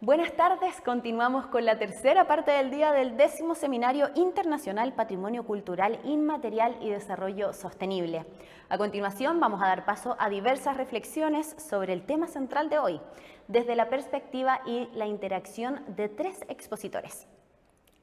Buenas tardes, continuamos con la tercera parte del día del 10º Seminario Internacional Patrimonio Cultural Inmaterial y Desarrollo Sostenible. A continuación vamos a dar paso a diversas reflexiones sobre el tema central de hoy, desde la perspectiva y la interacción de 3 expositores.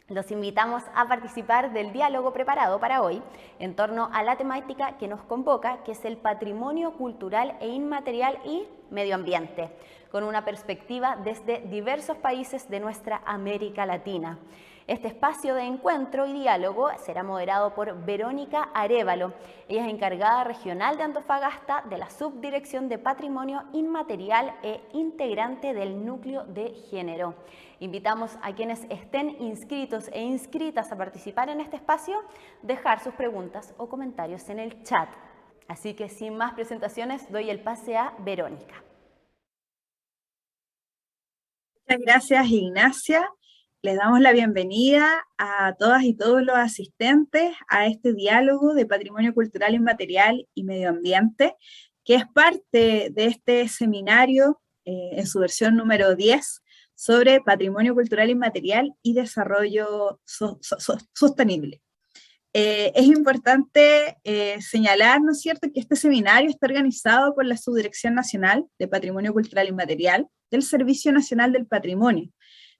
Los invitamos a participar del diálogo preparado para hoy en torno a la temática que nos convoca, que es el patrimonio cultural e inmaterial y medio ambiente, con una perspectiva desde diversos países de nuestra América Latina. Este espacio de encuentro y diálogo será moderado por Verónica Arévalo. Ella es encargada regional de Antofagasta de la Subdirección de Patrimonio Inmaterial e integrante del Núcleo de Género. Invitamos a quienes estén inscritos e inscritas a participar en este espacio, dejar sus preguntas o comentarios en el chat. Así que sin más presentaciones, doy el pase a Verónica. Muchas gracias, Ignacia. Les damos la bienvenida a todas y todos los asistentes a este diálogo de patrimonio cultural inmaterial y medio ambiente, que es parte de este seminario en su versión número 10 sobre patrimonio cultural inmaterial y desarrollo sostenible. Es importante señalar, ¿no es cierto?, que este seminario está organizado por la Subdirección Nacional de Patrimonio Cultural Inmaterial del Servicio Nacional del Patrimonio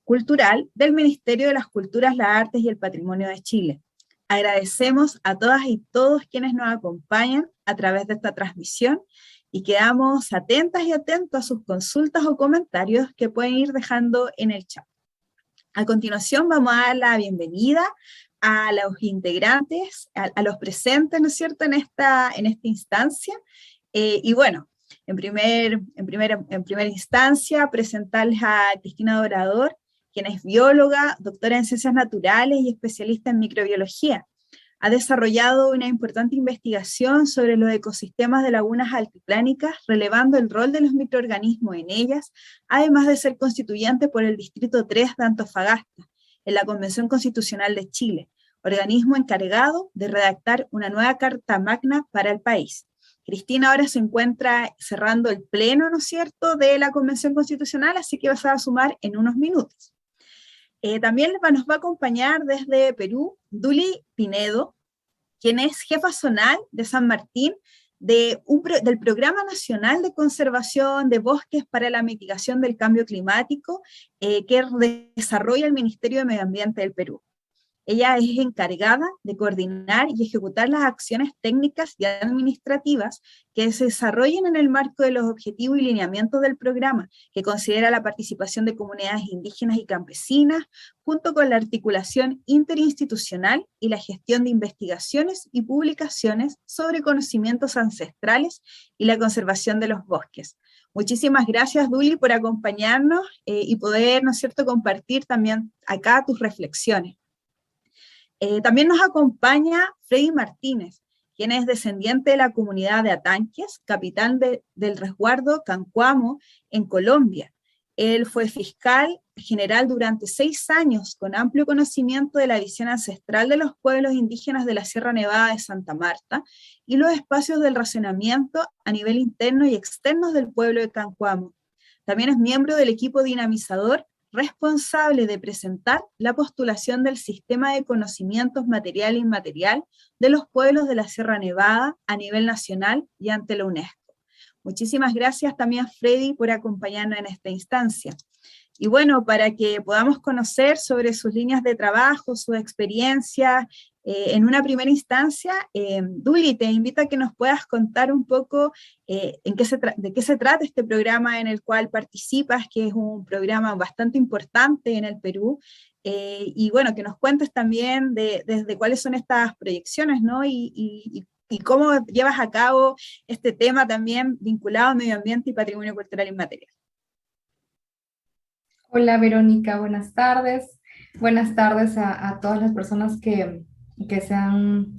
Cultural del Ministerio de las Culturas, las Artes y el Patrimonio de Chile. Agradecemos a todas y todos quienes nos acompañan a través de esta transmisión y quedamos atentas y atentos a sus consultas o comentarios que pueden ir dejando en el chat. A continuación vamos a dar la bienvenida a los integrantes, a los presentes, ¿no es cierto?, en esta instancia. Y bueno, en primera instancia, presentarles a Cristina Dorador, quien es bióloga, doctora en ciencias naturales y especialista en microbiología. Ha desarrollado una importante investigación sobre los ecosistemas de lagunas altiplánicas, relevando el rol de los microorganismos en ellas, además de ser constituyente por el Distrito 3 de Antofagasta, en la Convención Constitucional de Chile, organismo encargado de redactar una nueva Carta Magna para el país. Cristina ahora se encuentra cerrando el pleno, ¿no es cierto?, de la Convención Constitucional, así que vas a sumar en unos minutos. También nos va a acompañar desde Perú Duli Pinedo, quien es jefa zonal de San Martín del Programa Nacional de Conservación de Bosques para la Mitigación del Cambio Climático que desarrolla el Ministerio de Medio Ambiente del Perú. Ella es encargada de coordinar y ejecutar las acciones técnicas y administrativas que se desarrollen en el marco de los objetivos y lineamientos del programa, que considera la participación de comunidades indígenas y campesinas, junto con la articulación interinstitucional y la gestión de investigaciones y publicaciones sobre conocimientos ancestrales y la conservación de los bosques. Muchísimas gracias, Duli, por acompañarnos y poder, ¿no es cierto?, compartir también acá tus reflexiones. También nos acompaña Freddy Martínez, quien es descendiente de la comunidad de Atanques, capitán del resguardo Cancuamo en Colombia. Él fue fiscal general durante 6 años, con amplio conocimiento de la visión ancestral de los pueblos indígenas de la Sierra Nevada de Santa Marta y los espacios del racionamiento a nivel interno y externo del pueblo de Cancuamo. También es miembro del equipo dinamizador responsable de presentar la postulación del Sistema de Conocimientos Material e Inmaterial de los Pueblos de la Sierra Nevada a nivel nacional y ante la UNESCO. Muchísimas gracias también a Freddy por acompañarnos en esta instancia. Y bueno, para que podamos conocer sobre sus líneas de trabajo, sus experiencias, en una primera instancia, Duli, te invito a que nos puedas contar un poco de qué se trata este programa en el cual participas, que es un programa bastante importante en el Perú, y bueno, que nos cuentes también desde cuáles son estas proyecciones, ¿no? Y cómo llevas a cabo este tema también vinculado al medio ambiente y patrimonio cultural inmaterial. Hola Verónica, buenas tardes. Buenas tardes a todas las personas que se han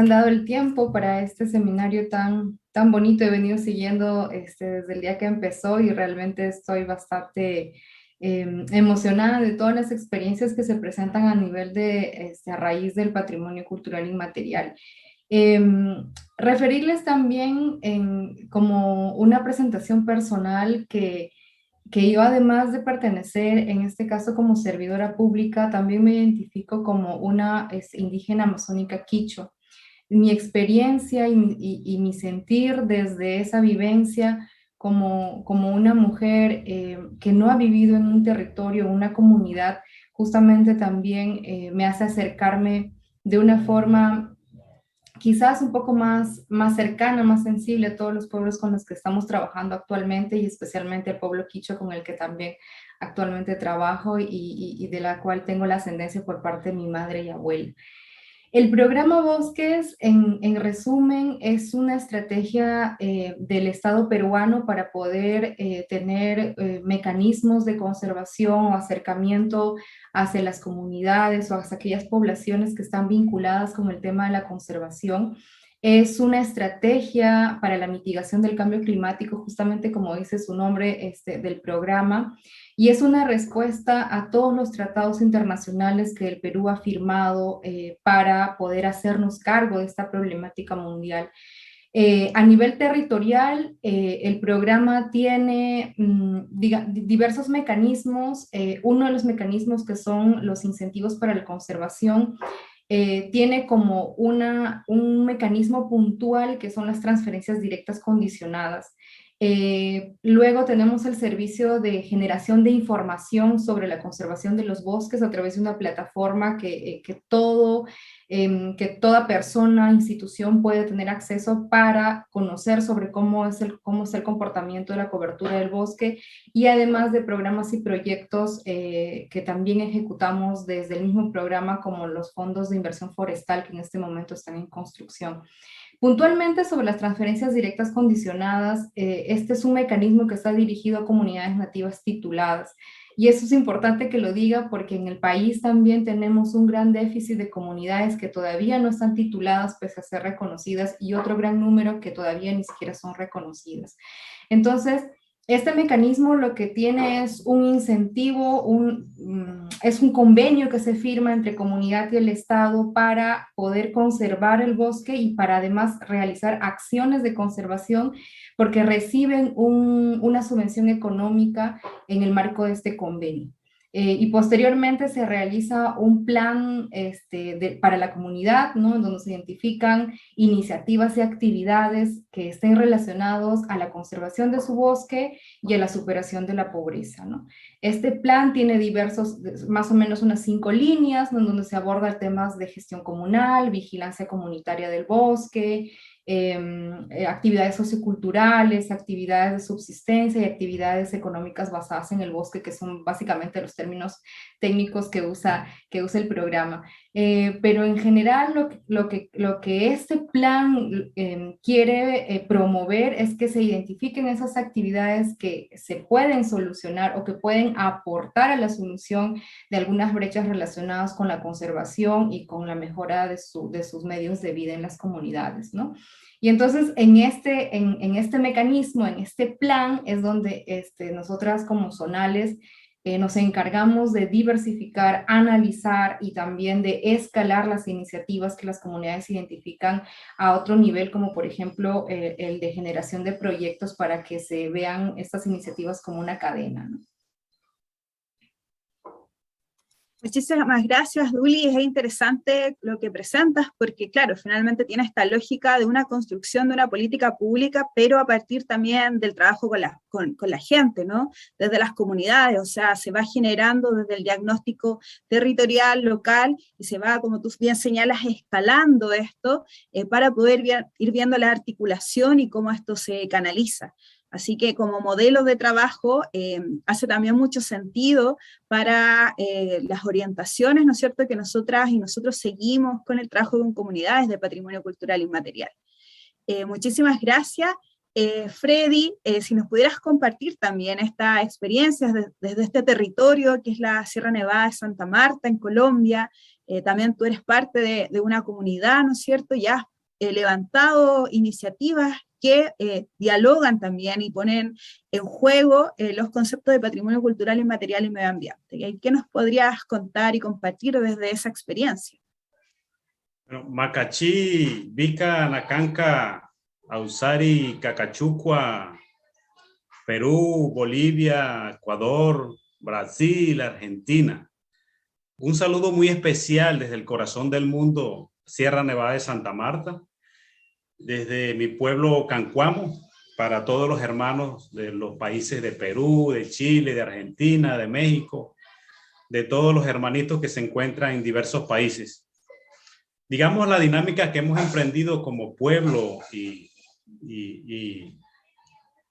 dado el tiempo para este seminario tan tan bonito. He venido siguiendo desde el día que empezó y realmente estoy bastante emocionada de todas las experiencias que se presentan a nivel a raíz del patrimonio cultural inmaterial. Referirles también como una presentación personal que yo, además de pertenecer, en este caso como servidora pública, también me identifico como una indígena amazónica quichua. Mi experiencia y mi sentir desde esa vivencia como una mujer que no ha vivido en un territorio, una comunidad, justamente también me hace acercarme de una forma quizás un poco más cercana, más sensible a todos los pueblos con los que estamos trabajando actualmente, y especialmente al pueblo quichua con el que también actualmente trabajo y de la cual tengo la ascendencia por parte de mi madre y abuela. El programa Bosques, en resumen, es una estrategia del Estado peruano para poder tener mecanismos de conservación o acercamiento hacia las comunidades o hacia aquellas poblaciones que están vinculadas con el tema de la conservación. Es una estrategia para la mitigación del cambio climático, justamente como dice su nombre del programa, y es una respuesta a todos los tratados internacionales que el Perú ha firmado para poder hacernos cargo de esta problemática mundial. A nivel territorial, el programa tiene diversos mecanismos. Uno de los mecanismos, que son los incentivos para la conservación, tiene como un mecanismo puntual, que son las transferencias directas condicionadas. Luego tenemos el servicio de generación de información sobre la conservación de los bosques a través de una plataforma que toda persona, institución puede tener acceso para conocer sobre cómo es el comportamiento de la cobertura del bosque, y además de programas y proyectos que también ejecutamos desde el mismo programa, como los fondos de inversión forestal que en este momento están en construcción. Puntualmente, sobre las transferencias directas condicionadas, este es un mecanismo que está dirigido a comunidades nativas tituladas. Y eso es importante que lo diga, porque en el país también tenemos un gran déficit de comunidades que todavía no están tituladas pese a ser reconocidas, y otro gran número que todavía ni siquiera son reconocidas. Entonces, este mecanismo lo que tiene es un incentivo, es un convenio que se firma entre comunidad y el Estado para poder conservar el bosque y para además realizar acciones de conservación, porque reciben una subvención económica en el marco de este convenio. Y posteriormente se realiza un plan para la comunidad, ¿no?, en donde se identifican iniciativas y actividades que estén relacionados a la conservación de su bosque y a la superación de la pobreza, ¿no? Este plan tiene más o menos unas 5 líneas, ¿no?, en donde se abordan temas de gestión comunal, vigilancia comunitaria del bosque, actividades socioculturales, actividades de subsistencia y actividades económicas basadas en el bosque, que son básicamente los términos técnicos que usa el programa. Pero en general lo que este plan quiere promover es que se identifiquen esas actividades que se pueden solucionar o que pueden aportar a la solución de algunas brechas relacionadas con la conservación y con la mejora de sus medios de vida en las comunidades, ¿no? Y entonces en este mecanismo, en este plan, es donde nosotras como zonales nos encargamos de diversificar, analizar y también de escalar las iniciativas que las comunidades identifican a otro nivel, como por ejemplo el de generación de proyectos, para que se vean estas iniciativas como una cadena, ¿no? Muchísimas gracias, Duli. Es interesante lo que presentas porque, claro, finalmente tiene esta lógica de una construcción de una política pública, pero a partir también del trabajo con la gente, ¿no? Desde las comunidades, o sea, se va generando desde el diagnóstico territorial, local, y se va, como tú bien señalas, escalando esto para poder ir viendo la articulación y cómo esto se canaliza. Así que como modelo de trabajo hace también mucho sentido para las orientaciones, ¿no es cierto?, que nosotras y nosotros seguimos con el trabajo con comunidades de patrimonio cultural inmaterial. Muchísimas gracias. Freddy, si nos pudieras compartir también esta experiencia desde este territorio que es la Sierra Nevada de Santa Marta en Colombia. También tú eres parte de una comunidad, ¿no es cierto?, y has levantado iniciativas que dialogan también y ponen en juego los conceptos de patrimonio cultural inmaterial y medio ambiente. ¿Qué nos podrías contar y compartir desde esa experiencia? Bueno, Macachí, Vica, Nacanca, Ausari, Cacachucua, Perú, Bolivia, Ecuador, Brasil, Argentina. Un saludo muy especial desde el corazón del mundo, Sierra Nevada de Santa Marta, desde mi pueblo Cancuamo, para todos los hermanos de los países de Perú, de Chile, de Argentina, de México, de todos los hermanitos que se encuentran en diversos países. Digamos, la dinámica que hemos emprendido como pueblo y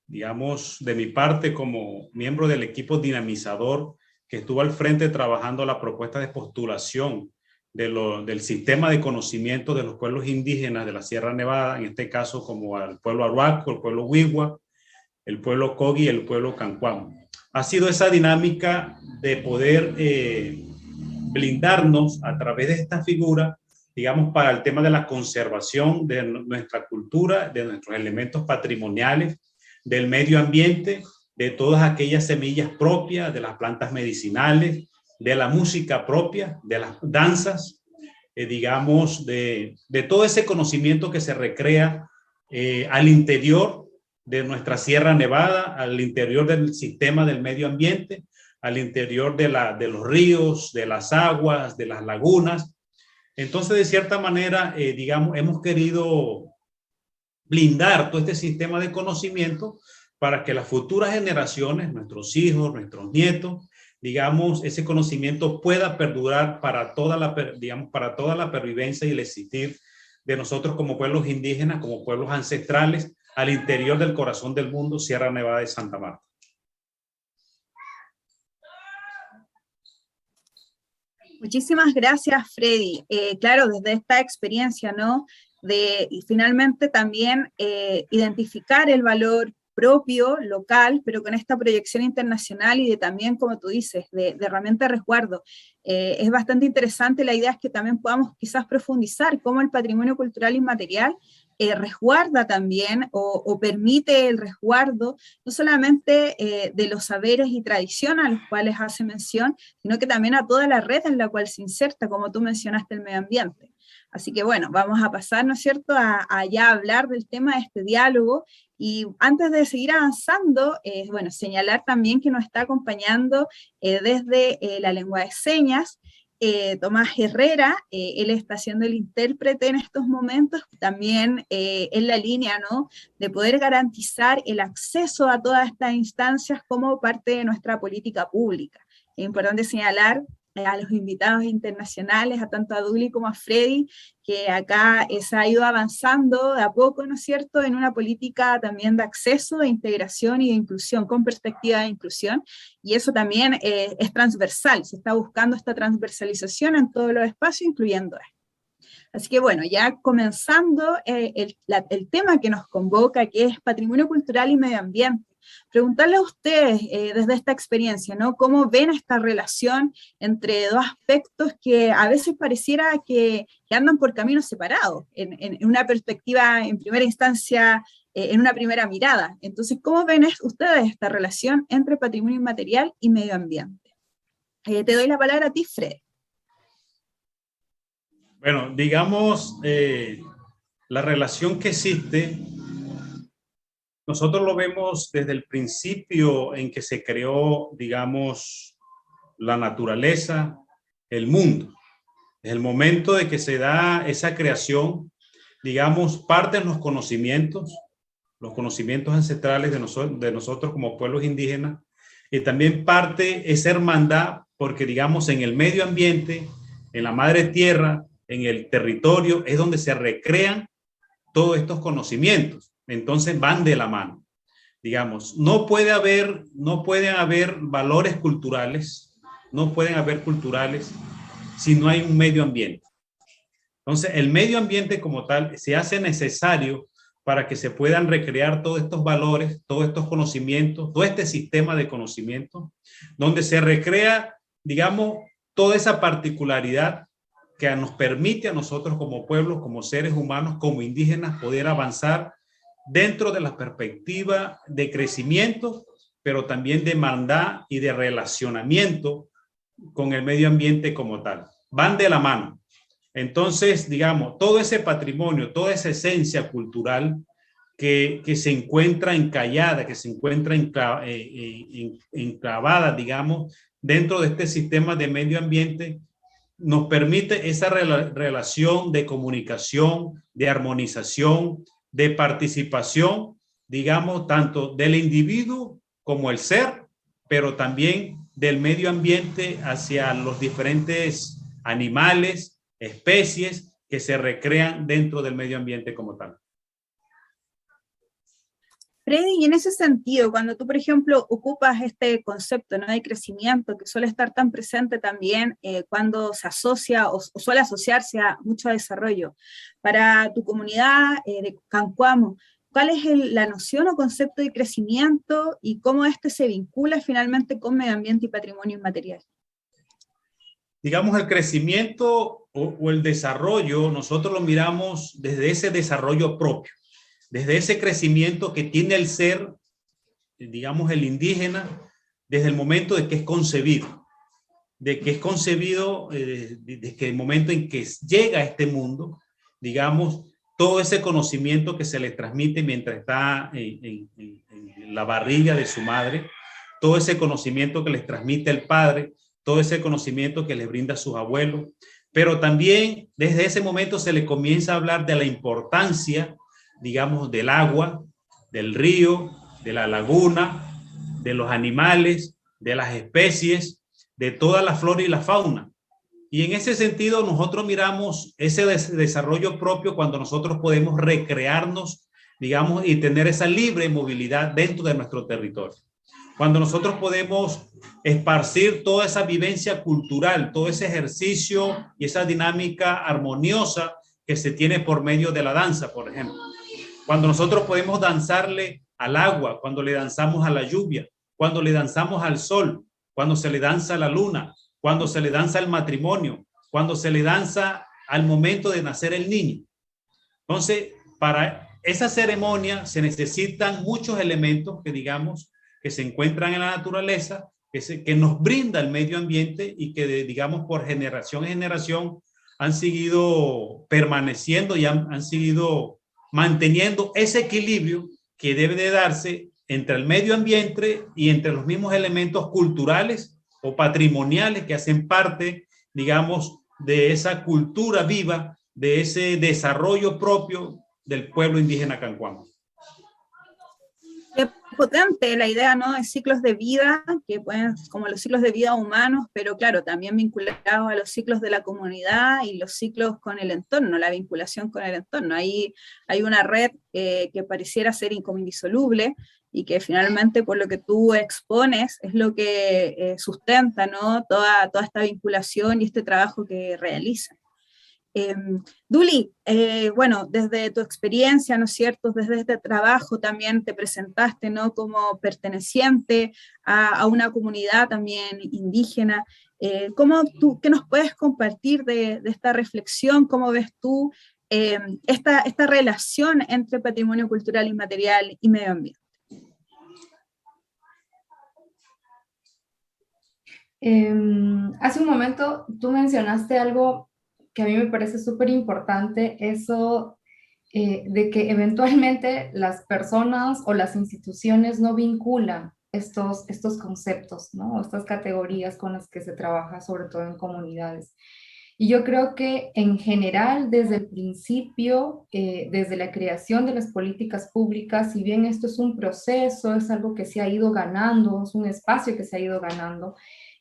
digamos, de mi parte como miembro del equipo dinamizador que estuvo al frente trabajando la propuesta de postulación del sistema de conocimiento de los pueblos indígenas de la Sierra Nevada, en este caso como el pueblo Arhuaco, el pueblo Wiwa, el pueblo Kogi y el pueblo Cancuamo. Ha sido esa dinámica de poder blindarnos a través de esta figura, digamos, para el tema de la conservación de nuestra cultura, de nuestros elementos patrimoniales, del medio ambiente, de todas aquellas semillas propias, de las plantas medicinales, de la música propia, de las danzas, digamos, de todo ese conocimiento que se recrea al interior de nuestra Sierra Nevada, al interior del sistema del medio ambiente, al interior de los ríos, de las aguas, de las lagunas. Entonces, de cierta manera, digamos, hemos querido blindar todo este sistema de conocimiento para que las futuras generaciones, nuestros hijos, nuestros nietos, digamos, ese conocimiento pueda perdurar para toda la, digamos, para toda la pervivencia y el existir de nosotros como pueblos indígenas, como pueblos ancestrales, al interior del corazón del mundo, Sierra Nevada de Santa Marta. Muchísimas gracias, Freddy. Claro, desde esta experiencia, ¿no? Y finalmente también identificar el valor propio, local, pero con esta proyección internacional y de también, como tú dices, de herramienta de resguardo. Es bastante interesante, la idea es que también podamos quizás profundizar cómo el patrimonio cultural inmaterial resguarda también o permite el resguardo no solamente de los saberes y tradiciones a los cuales hace mención, sino que también a toda la red en la cual se inserta, como tú mencionaste, el medio ambiente. Así que bueno, vamos a pasar, ¿no es cierto?, a ya hablar del tema de este diálogo. Y antes de seguir avanzando, bueno, señalar también que nos está acompañando desde la lengua de señas, Tomás Herrera, él está siendo el intérprete en estos momentos, también en la línea, ¿no?, de poder garantizar el acceso a todas estas instancias como parte de nuestra política pública. Es importante señalar a los invitados internacionales, a tanto a Duli como a Freddy, que acá se ha ido avanzando de a poco, ¿no es cierto?, en una política también de acceso, de integración y de inclusión, con perspectiva de inclusión, y eso también es transversal, se está buscando esta transversalización en todos los espacios, incluyendo esto. Así que bueno, ya comenzando el tema que nos convoca, que es patrimonio cultural y medio ambiente. Preguntarle a ustedes desde esta experiencia, ¿no?, ¿cómo ven esta relación entre dos aspectos que a veces pareciera que andan por caminos separados, en una perspectiva, en primera instancia, en una primera mirada? Entonces, ¿cómo ven ustedes esta relación entre patrimonio inmaterial y medio ambiente? Te doy la palabra a ti, Fred. Bueno, digamos, la relación que existe, nosotros lo vemos desde el principio en que se creó, digamos, la naturaleza, el mundo. Desde el momento de que se da esa creación, digamos, parten los conocimientos ancestrales de nosotros como pueblos indígenas, y también parte esa hermandad, porque, digamos, en el medio ambiente, en la madre tierra, en el territorio, es donde se recrean todos estos conocimientos. Entonces van de la mano. Digamos, no pueden haber valores culturales, si no hay un medio ambiente. Entonces, el medio ambiente como tal se hace necesario para que se puedan recrear todos estos valores, todos estos conocimientos, todo este sistema de conocimiento, donde se recrea, digamos, toda esa particularidad que nos permite a nosotros como pueblos, como seres humanos, como indígenas, poder avanzar dentro de la perspectiva de crecimiento, pero también de maldad y de relacionamiento con el medio ambiente como tal. Van de la mano. Entonces, digamos, todo ese patrimonio, toda esa esencia cultural que se encuentra encallada, que se encuentra enclavada, digamos, dentro de este sistema de medio ambiente, nos permite esa relación de comunicación, de armonización, de participación, digamos, tanto del individuo como el ser, pero también del medio ambiente hacia los diferentes animales, especies que se recrean dentro del medio ambiente como tal. Freddy, y en ese sentido, cuando tú, por ejemplo, ocupas este concepto, ¿no?, de crecimiento, que suele estar tan presente también cuando se asocia o suele asociarse a mucho desarrollo, para tu comunidad de Cancuamo, ¿cuál es la noción o concepto de crecimiento y cómo este se vincula finalmente con medio ambiente y patrimonio inmaterial? Digamos, el crecimiento o el desarrollo, nosotros lo miramos desde ese desarrollo propio, desde ese crecimiento que tiene el ser, digamos, el indígena, desde el momento de que es concebido, desde que el momento en que llega a este mundo, digamos, todo ese conocimiento que se le transmite mientras está en la barriga de su madre, todo ese conocimiento que les transmite el padre, todo ese conocimiento que les brinda a sus abuelos, pero también desde ese momento se le comienza a hablar de la importancia, digamos, del agua, del río, de la laguna, de los animales, de las especies, de toda la flora y la fauna. Y en ese sentido nosotros miramos ese desarrollo propio cuando nosotros podemos recrearnos, digamos, y tener esa libre movilidad dentro de nuestro territorio. Cuando nosotros podemos esparcir toda esa vivencia cultural, todo ese ejercicio y esa dinámica armoniosa que se tiene por medio de la danza, por ejemplo. Cuando nosotros podemos danzarle al agua, cuando le danzamos a la lluvia, cuando le danzamos al sol, cuando se le danza a la luna, cuando se le danza al matrimonio, cuando se le danza al momento de nacer el niño. Entonces, para esa ceremonia se necesitan muchos elementos que, digamos, que se encuentran en la naturaleza, que nos brinda el medio ambiente y que, digamos, por generación en generación han seguido permaneciendo y han seguido manteniendo ese equilibrio que debe de darse entre el medio ambiente y entre los mismos elementos culturales o patrimoniales que hacen parte, digamos, de esa cultura viva, de ese desarrollo propio del pueblo indígena Cancuamo. Qué potente la idea, ¿no?, de ciclos de vida, que pueden, como los ciclos de vida humanos, pero claro, también vinculados a los ciclos de la comunidad y los ciclos con el entorno, la vinculación con el entorno. Ahí hay una red que pareciera ser como indisoluble y que finalmente, por lo que tú expones, es lo que sustenta, ¿no?, toda esta vinculación y este trabajo que realizan. Duli, bueno, desde tu experiencia, ¿no es cierto?, desde este trabajo también te presentaste, ¿no?, como perteneciente a una comunidad también indígena. ¿Qué nos puedes compartir de esta reflexión? ¿Cómo ves tú esta relación entre patrimonio cultural inmaterial y medio ambiente? Hace un momento tú mencionaste algo que a mí me parece súper importante, eso de que eventualmente las personas o las instituciones no vinculan estos conceptos, ¿no? Estas categorías con las que se trabaja, sobre todo en comunidades. Y yo creo que en general, desde el principio, desde la creación de las políticas públicas, si bien esto es un proceso, es algo que se ha ido ganando, es un espacio que se ha ido ganando,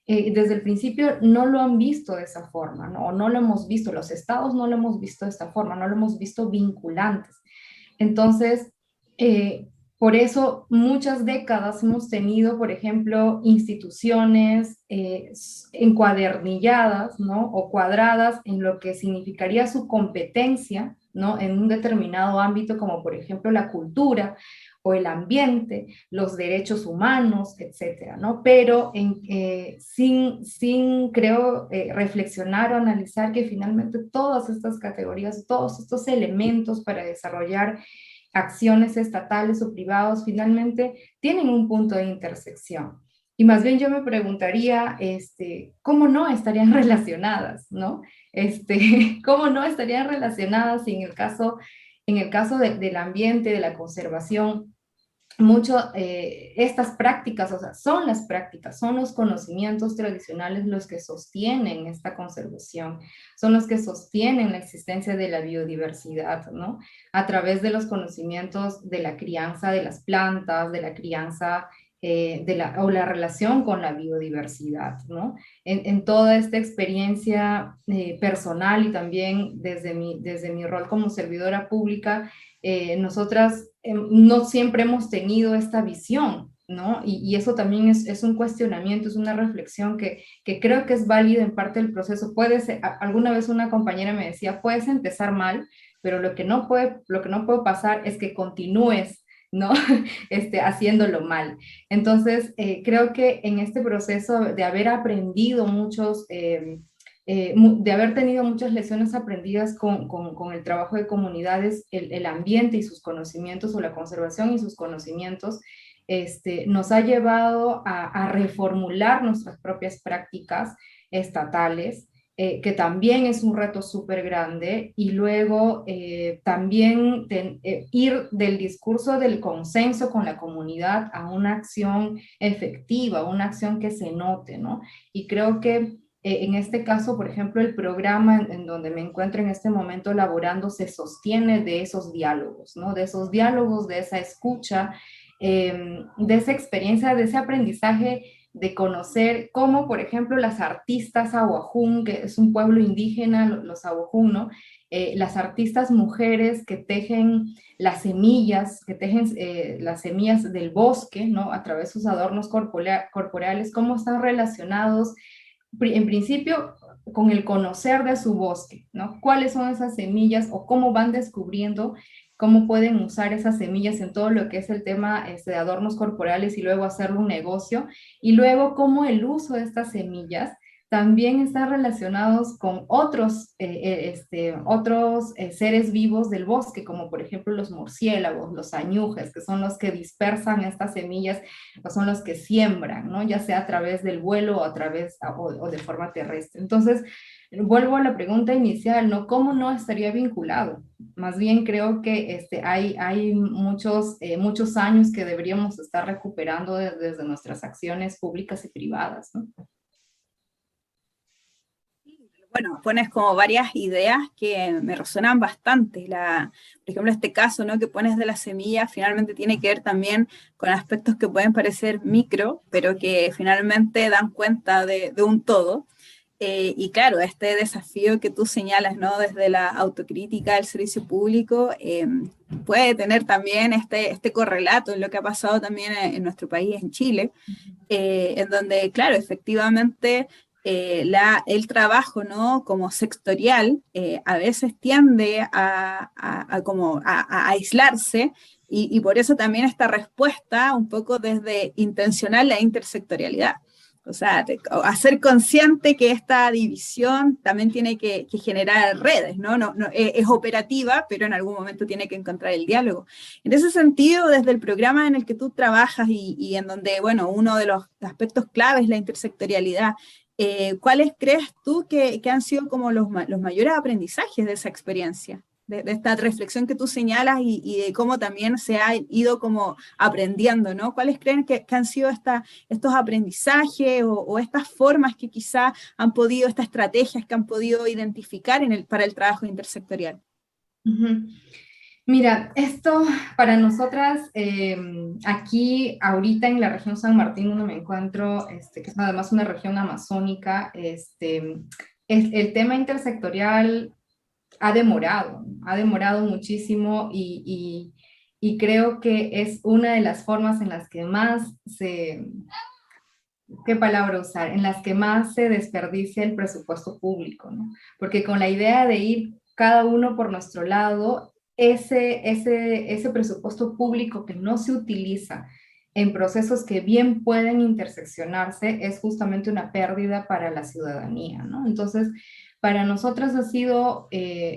desde el principio no lo han visto de esa forma, ¿no? No lo hemos visto, los estados no lo hemos visto de esta forma, no lo hemos visto vinculantes. Entonces, por eso muchas décadas hemos tenido, por ejemplo, instituciones encuadernilladas, ¿no?, o cuadradas en lo que significaría su competencia, ¿no?, en un determinado ámbito, como por ejemplo la cultura, o el ambiente, los derechos humanos, etcétera, ¿no? Pero sin creo, reflexionar o analizar que finalmente todas estas categorías, todos estos elementos para desarrollar acciones estatales o privados finalmente tienen un punto de intersección. Y más bien yo me preguntaría, ¿cómo no estarían relacionadas, no? ¿Cómo no estarían relacionadas si en el caso del ambiente, de la conservación, estas prácticas, o sea, son las prácticas, son los conocimientos tradicionales los que sostienen esta conservación, son los que sostienen la existencia de la biodiversidad, ¿no? A través de los conocimientos de la crianza de las plantas, de la crianza o la relación con la biodiversidad, ¿no? En toda esta experiencia personal y también desde mi rol como servidora pública, nosotras no siempre hemos tenido esta visión, ¿no? Y eso también es un cuestionamiento, es una reflexión que creo que es válida en parte del proceso. Alguna vez una compañera me decía, puedes empezar mal, pero lo que no puede pasar es que continúes, ¿no? Haciéndolo mal. Entonces, creo que en este proceso de haber aprendido de haber tenido muchas lecciones aprendidas con el trabajo de comunidades, el ambiente y sus conocimientos, o la conservación y sus conocimientos, nos ha llevado a reformular nuestras propias prácticas estatales, que también es un reto súper grande, y luego también ir del discurso del consenso con la comunidad a una acción efectiva, una acción que se note, ¿no? Y creo que en este caso, por ejemplo, el programa en donde me encuentro en este momento laborando se sostiene de esos diálogos, ¿no? De esos diálogos, de esa escucha, de esa experiencia, de ese aprendizaje, de conocer cómo, por ejemplo, las artistas Awajún, que es un pueblo indígena, los Awajún, ¿no? Las artistas mujeres que tejen las semillas, las semillas del bosque, ¿no? A través de sus adornos corporales, cómo están relacionados en principio con el conocer de su bosque, ¿no? ¿Cuáles son esas semillas o cómo van descubriendo cómo pueden usar esas semillas en todo lo que es el tema de adornos corporales y luego hacerlo un negocio? Y luego cómo el uso de estas semillas también está relacionados con otros seres vivos del bosque, como por ejemplo los murciélagos, los añujes, que son los que dispersan estas semillas, o son los que siembran, ¿no? Ya sea a través del vuelo o de forma terrestre. Entonces, vuelvo a la pregunta inicial, ¿no? ¿Cómo no estaría vinculado? Más bien creo que hay muchos años que deberíamos estar recuperando desde nuestras acciones públicas y privadas, ¿no? Bueno, pones como varias ideas que me resuenan bastante. Por ejemplo, este caso, ¿no?, que pones de la semilla, finalmente tiene que ver también con aspectos que pueden parecer micro, pero que finalmente dan cuenta de un todo. Y claro, este desafío que tú señalas, ¿no?, desde la autocrítica del servicio público, puede tener también este correlato en lo que ha pasado también en nuestro país, en Chile, en donde, claro, efectivamente el trabajo, ¿no?, como sectorial, a veces tiende a aislarse, y por eso también esta respuesta un poco desde intencional la intersectorialidad. O sea, hacer consciente que esta división también tiene que generar redes, ¿no? Es operativa, pero en algún momento tiene que encontrar el diálogo. En ese sentido, desde el programa en el que tú trabajas y en donde, bueno, uno de los aspectos claves es la intersectorialidad, ¿cuáles crees tú que han sido como los mayores aprendizajes de esa experiencia? De esta reflexión que tú señalas y de cómo también se ha ido como aprendiendo, ¿no? ¿Cuáles creen que han sido estos aprendizajes o estas formas que quizá han podido, estas estrategias que han podido identificar para el trabajo intersectorial? Uh-huh. Mira, esto para nosotras, aquí ahorita en la región San Martín, donde me encuentro, que es además una región amazónica, el tema intersectorial ha demorado muchísimo, y creo que es una de las formas en las que más ¿qué palabra usar? En las que más se desperdicia el presupuesto público, ¿no? Porque con la idea de ir cada uno por nuestro lado, ese presupuesto público que no se utiliza en procesos que bien pueden interseccionarse es justamente una pérdida para la ciudadanía, ¿no? Entonces, Para nosotras ha sido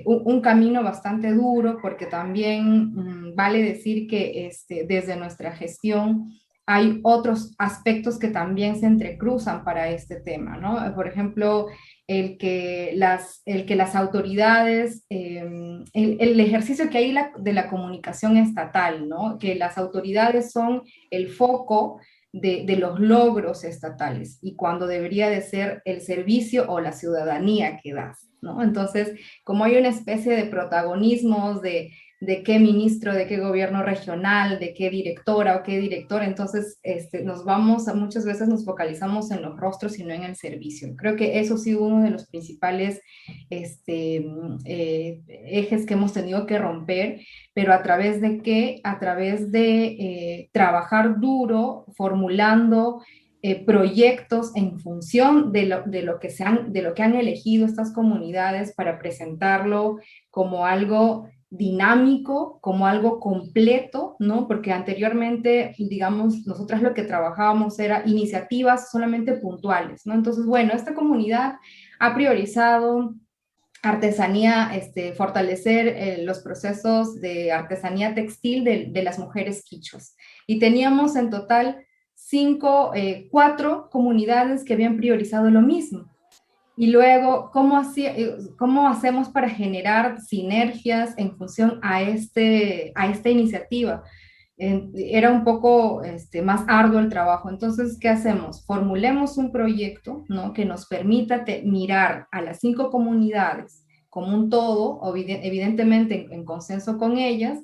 un camino bastante duro, porque también vale decir que desde nuestra gestión hay otros aspectos que también se entrecruzan para este tema, ¿no? Por ejemplo, el que las autoridades, el ejercicio que hay de la comunicación estatal, ¿no? Que las autoridades son el foco de los logros estatales y cuando debería de ser el servicio o la ciudadanía que das, ¿no? Entonces, como hay una especie de protagonismos de qué ministro, de qué gobierno regional, de qué directora o qué director, entonces muchas veces nos focalizamos en los rostros y no en el servicio. Creo que eso ha sido uno de los principales ejes que hemos tenido que romper, pero ¿a través de qué? A través de trabajar duro, formulando proyectos en función de lo que han elegido estas comunidades para presentarlo como algo dinámico, como algo completo, ¿no? Porque anteriormente, digamos, nosotras lo que trabajábamos era iniciativas solamente puntuales, ¿no? Entonces, bueno, esta comunidad ha priorizado artesanía, fortalecer los procesos de artesanía textil de las mujeres quichuas. Y teníamos en total 4 comunidades que habían priorizado lo mismo. Y luego, ¿cómo hacemos para generar sinergias en función a esta iniciativa? Era un poco más arduo el trabajo. Entonces, ¿qué hacemos? Formulemos un proyecto, ¿no? Que nos permita mirar a las 5 comunidades como un todo, evidentemente en consenso con ellas,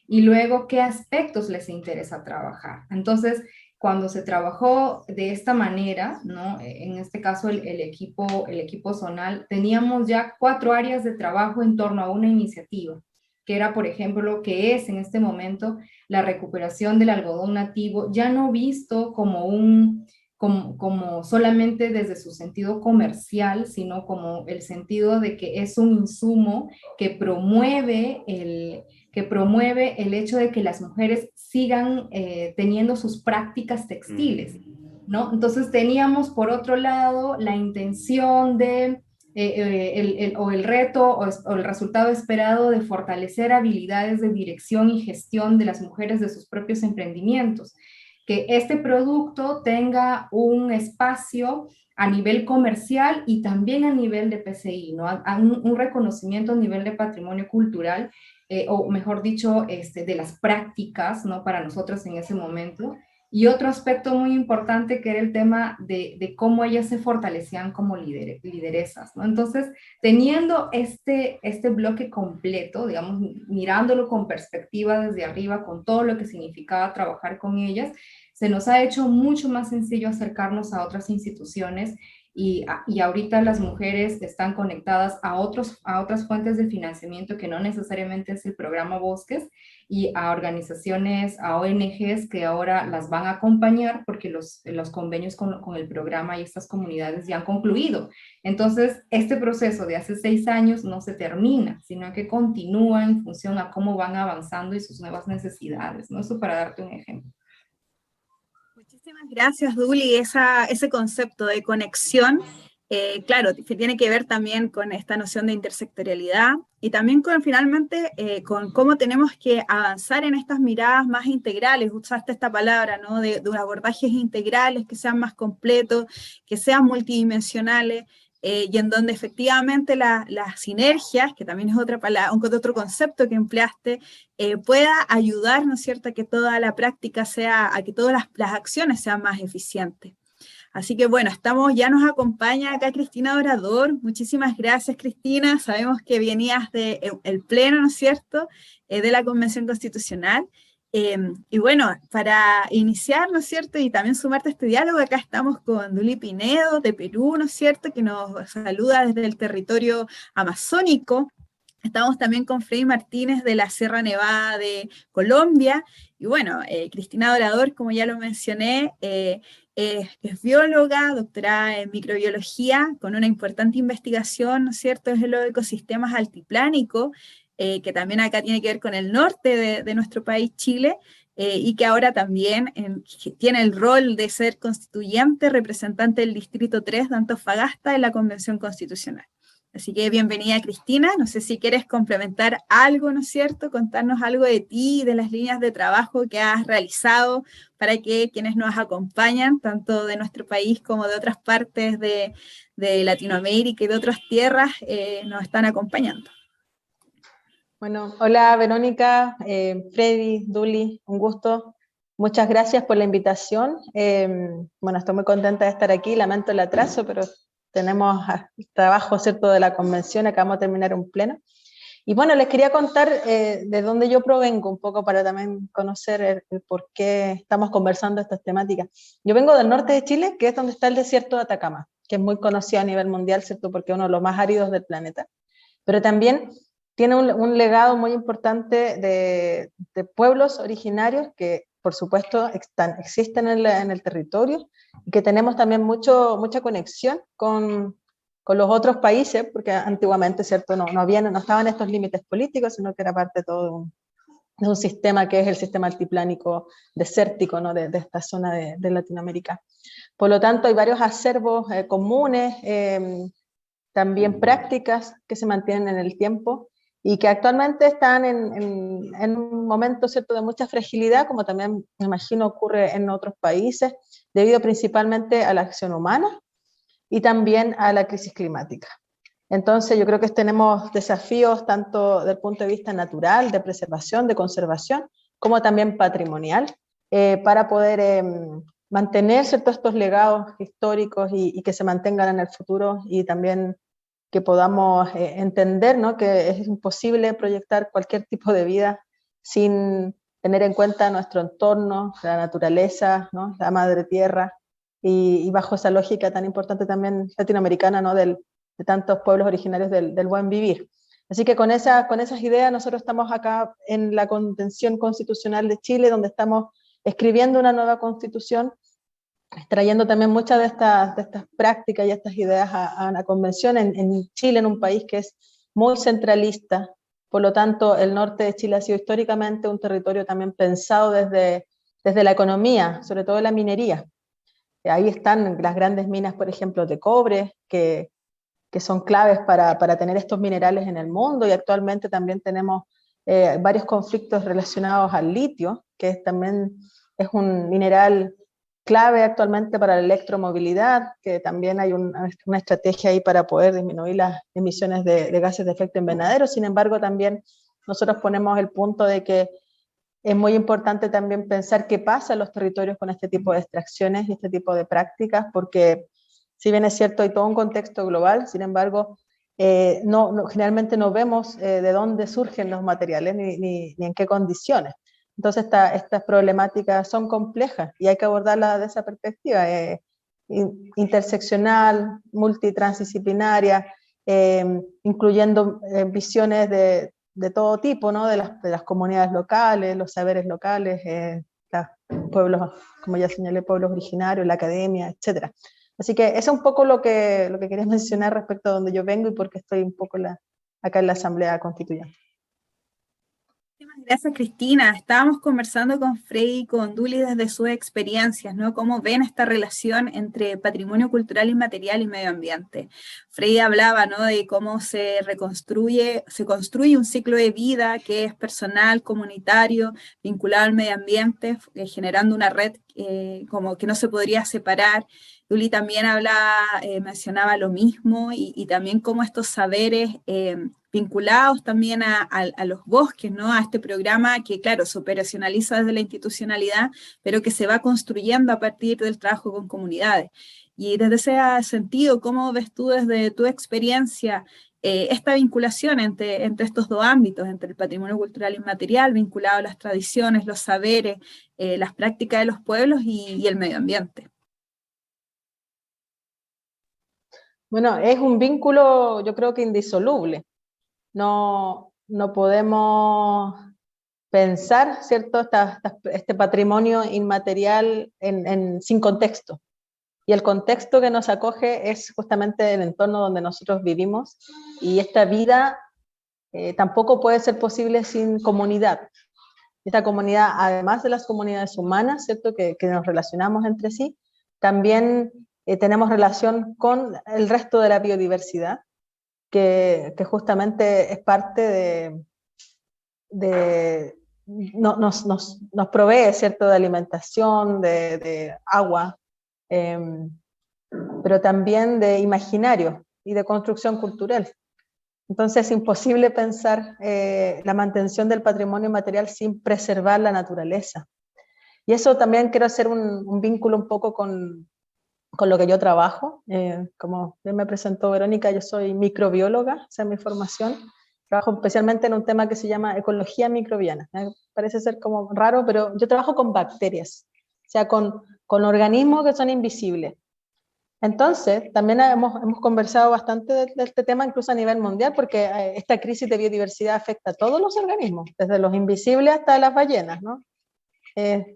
y luego qué aspectos les interesa trabajar. Entonces, cuando se trabajó de esta manera, ¿no? En este caso el equipo zonal, teníamos ya 4 áreas de trabajo en torno a una iniciativa, que era, por ejemplo, que es en este momento la recuperación del algodón nativo, ya no visto como solamente desde su sentido comercial, sino como el sentido de que es un insumo que promueve el hecho de que las mujeres sigan teniendo sus prácticas textiles, ¿no? Entonces teníamos por otro lado la intención de el reto o el resultado esperado de fortalecer habilidades de dirección y gestión de las mujeres de sus propios emprendimientos, que este producto tenga un espacio a nivel comercial y también a nivel de PCI, ¿no? Un reconocimiento a nivel de patrimonio cultural, o mejor dicho, de las prácticas, ¿no? Para nosotros en ese momento. Y otro aspecto muy importante que era el tema de cómo ellas se fortalecían como lideresas, ¿no? Entonces, teniendo este bloque completo, digamos, mirándolo con perspectiva desde arriba, con todo lo que significaba trabajar con ellas, se nos ha hecho mucho más sencillo acercarnos a otras instituciones y ahorita las mujeres están conectadas a otras fuentes de financiamiento que no necesariamente es el programa Bosques, y a organizaciones, a ONGs que ahora las van a acompañar porque los convenios con el programa y estas comunidades ya han concluido. Entonces, este proceso de hace 6 años no se termina, sino que continúa en función a cómo van avanzando y sus nuevas necesidades, ¿no? Eso para darte un ejemplo. Muchísimas gracias, Duli. Ese concepto de conexión, claro, que tiene que ver también con esta noción de intersectorialidad y también finalmente con cómo tenemos que avanzar en estas miradas más integrales. Usaste esta palabra, ¿no? De abordajes integrales que sean más completos, que sean multidimensionales. Y en donde efectivamente las sinergias, que también es otra palabra, otro concepto que empleaste, pueda ayudar, ¿no es cierto?, a que toda la práctica a que todas las acciones sean más eficientes. Así que bueno, ya nos acompaña acá Cristina Dorador. Muchísimas gracias, Cristina. Sabemos que venías del pleno, ¿no es cierto?, de la Convención Constitucional. Y bueno, para iniciar, ¿no es cierto?, y también sumarte a este diálogo, acá estamos con Duli Pinedo de Perú, ¿no es cierto?, que nos saluda desde el territorio amazónico. Estamos también con Freddy Martínez de la Sierra Nevada de Colombia. Y bueno, Cristina Dorador, como ya lo mencioné, es bióloga, doctorada en microbiología, con una importante investigación, ¿no es cierto?, en los ecosistemas altiplánicos, que también acá tiene que ver con el norte de nuestro país, Chile, y que ahora también tiene el rol de ser constituyente, representante del Distrito 3 de Antofagasta en la Convención Constitucional. Así que bienvenida, Cristina. No sé si quieres complementar algo, ¿no es cierto? Contarnos algo de ti, de las líneas de trabajo que has realizado para que quienes nos acompañan, tanto de nuestro país como de otras partes de Latinoamérica y de otras tierras, nos están acompañando. Bueno, hola Verónica, Freddy, Duli, un gusto. Muchas gracias por la invitación. Bueno, estoy muy contenta de estar aquí, lamento el atraso, pero tenemos trabajo, ¿cierto?, de la convención, acabamos de terminar un pleno. Y bueno, les quería contar de dónde yo provengo, un poco para también conocer el por qué estamos conversando estas temáticas. Yo vengo del norte de Chile, que es donde está el desierto de Atacama, que es muy conocido a nivel mundial, ¿cierto?, porque es uno de los más áridos del planeta. Pero también tiene un legado muy importante de pueblos originarios que, por supuesto, existen en el territorio, y que tenemos también mucha conexión con los otros países, porque antiguamente, ¿cierto?, no estaban estos límites políticos, sino que era parte todo de un sistema que es el sistema altiplánico desértico, ¿no?, de esta zona de Latinoamérica. Por lo tanto, hay varios acervos comunes, también prácticas que se mantienen en el tiempo, y que actualmente están en un momento, ¿cierto?, de mucha fragilidad, como también me imagino ocurre en otros países, debido principalmente a la acción humana y también a la crisis climática. Entonces yo creo que tenemos desafíos tanto desde el punto de vista natural, de preservación, de conservación, como también patrimonial, para poder mantener, ¿cierto?, estos legados históricos y que se mantengan en el futuro, y también que podamos entender, ¿no?, que es imposible proyectar cualquier tipo de vida sin tener en cuenta nuestro entorno, la naturaleza, ¿no?, la madre tierra, y bajo esa lógica tan importante también latinoamericana, ¿no?, de tantos pueblos originarios del buen vivir. Así que con esas ideas nosotros estamos acá en la Convención Constitucional de Chile, donde estamos escribiendo una nueva constitución, trayendo también muchas de estas prácticas y estas ideas a la convención en Chile, en un país que es muy centralista. Por lo tanto, el norte de Chile ha sido históricamente un territorio también pensado desde la economía, sobre todo la minería. Ahí están las grandes minas, por ejemplo, de cobre, que son claves para tener estos minerales en el mundo, y actualmente también tenemos varios conflictos relacionados al litio, que también es un mineral clave actualmente para la electromovilidad, que también hay una estrategia ahí para poder disminuir las emisiones de gases de efecto invernadero. Sin embargo, también nosotros ponemos el punto de que es muy importante también pensar qué pasa en los territorios con este tipo de extracciones y este tipo de prácticas, porque si bien es cierto hay todo un contexto global, sin embargo, generalmente no vemos de dónde surgen los materiales ni en qué condiciones. Entonces estas problemáticas son complejas y hay que abordarlas desde esa perspectiva interseccional, multitransdisciplinaria, incluyendo visiones de todo tipo, ¿no?, de las comunidades locales, los saberes locales, los pueblos, como ya señalé, pueblos originarios, la academia, etc. Así que eso es un poco lo que quería mencionar respecto a donde yo vengo y por qué estoy un poco acá en la Asamblea Constituyente. Gracias, Cristina. Estábamos conversando con Freddy y con Duli desde sus experiencias, ¿no? Cómo ven esta relación entre patrimonio cultural inmaterial y medio ambiente. Freddy hablaba, ¿no?, de cómo se construye un ciclo de vida que es personal, comunitario, vinculado al medio ambiente, generando una red como que no se podría separar. Duli también mencionaba lo mismo, y también cómo estos saberes vinculados también a los bosques, ¿no?, a este programa que, claro, se operacionaliza desde la institucionalidad, pero que se va construyendo a partir del trabajo con comunidades. Y desde ese sentido, ¿cómo ves tú desde tu experiencia esta vinculación entre estos dos ámbitos, entre el patrimonio cultural inmaterial vinculado a las tradiciones, los saberes, las prácticas de los pueblos y el medio ambiente? Bueno, es un vínculo, yo creo que indisoluble. No podemos pensar, ¿cierto?, este patrimonio inmaterial sin contexto. Y el contexto que nos acoge es justamente el entorno donde nosotros vivimos, y esta vida tampoco puede ser posible sin comunidad. Esta comunidad, además de las comunidades humanas, ¿cierto?, que nos relacionamos entre sí, también tenemos relación con el resto de la biodiversidad, que justamente es parte nos provee, ¿cierto?, de alimentación, de agua, pero también de imaginario y de construcción cultural. Entonces es imposible pensar la mantención del patrimonio material sin preservar la naturaleza. Y eso también quiero hacer un vínculo un poco con lo que yo trabajo. Como bien me presentó Verónica, yo soy microbióloga, esa es mi formación. Trabajo especialmente en un tema que se llama ecología microbiana. Parece ser como raro, pero yo trabajo con bacterias, o sea, con organismos que son invisibles. Entonces, también hemos conversado bastante de este tema, incluso a nivel mundial, porque esta crisis de biodiversidad afecta a todos los organismos, desde los invisibles hasta las ballenas, ¿no? Es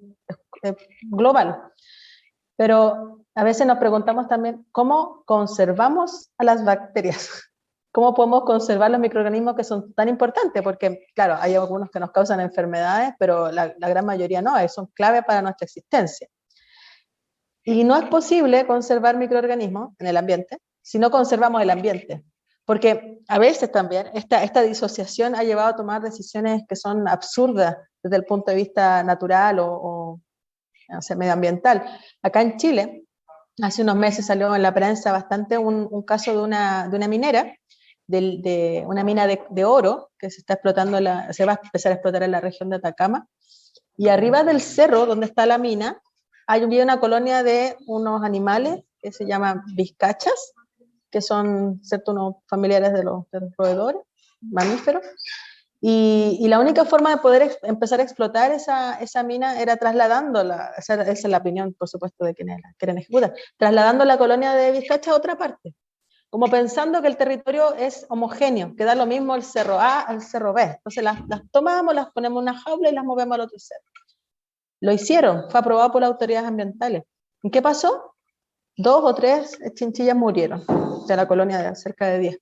global. Pero a veces nos preguntamos también, ¿cómo conservamos a las bacterias? ¿Cómo podemos conservar los microorganismos que son tan importantes? Porque, claro, hay algunos que nos causan enfermedades, pero la gran mayoría no, son clave para nuestra existencia. Y no es posible conservar microorganismos en el ambiente si no conservamos el ambiente. Porque a veces también esta disociación ha llevado a tomar decisiones que son absurdas desde el punto de vista natural o medioambiental. Acá en Chile, hace unos meses salió en la prensa bastante un caso de una minera, de una mina de oro que se está explotando, se va a empezar a explotar en la región de Atacama, y arriba del cerro donde está la mina, hay una colonia de unos animales que se llaman vizcachas, que son, ¿cierto?, unos familiares de los roedores, mamíferos, y la única forma de poder empezar a explotar esa mina era trasladándola, esa es la opinión, por supuesto, de quienes la quieren ejecutar, trasladando la colonia de vizcachas a otra parte, como pensando que el territorio es homogéneo, que da lo mismo el cerro A al cerro B. Entonces las tomamos, las ponemos en una jaula y las movemos al otro cerro. Lo hicieron, fue aprobado por las autoridades ambientales. ¿Y qué pasó? 2 o 3 chinchillas murieron de la colonia de cerca de 10.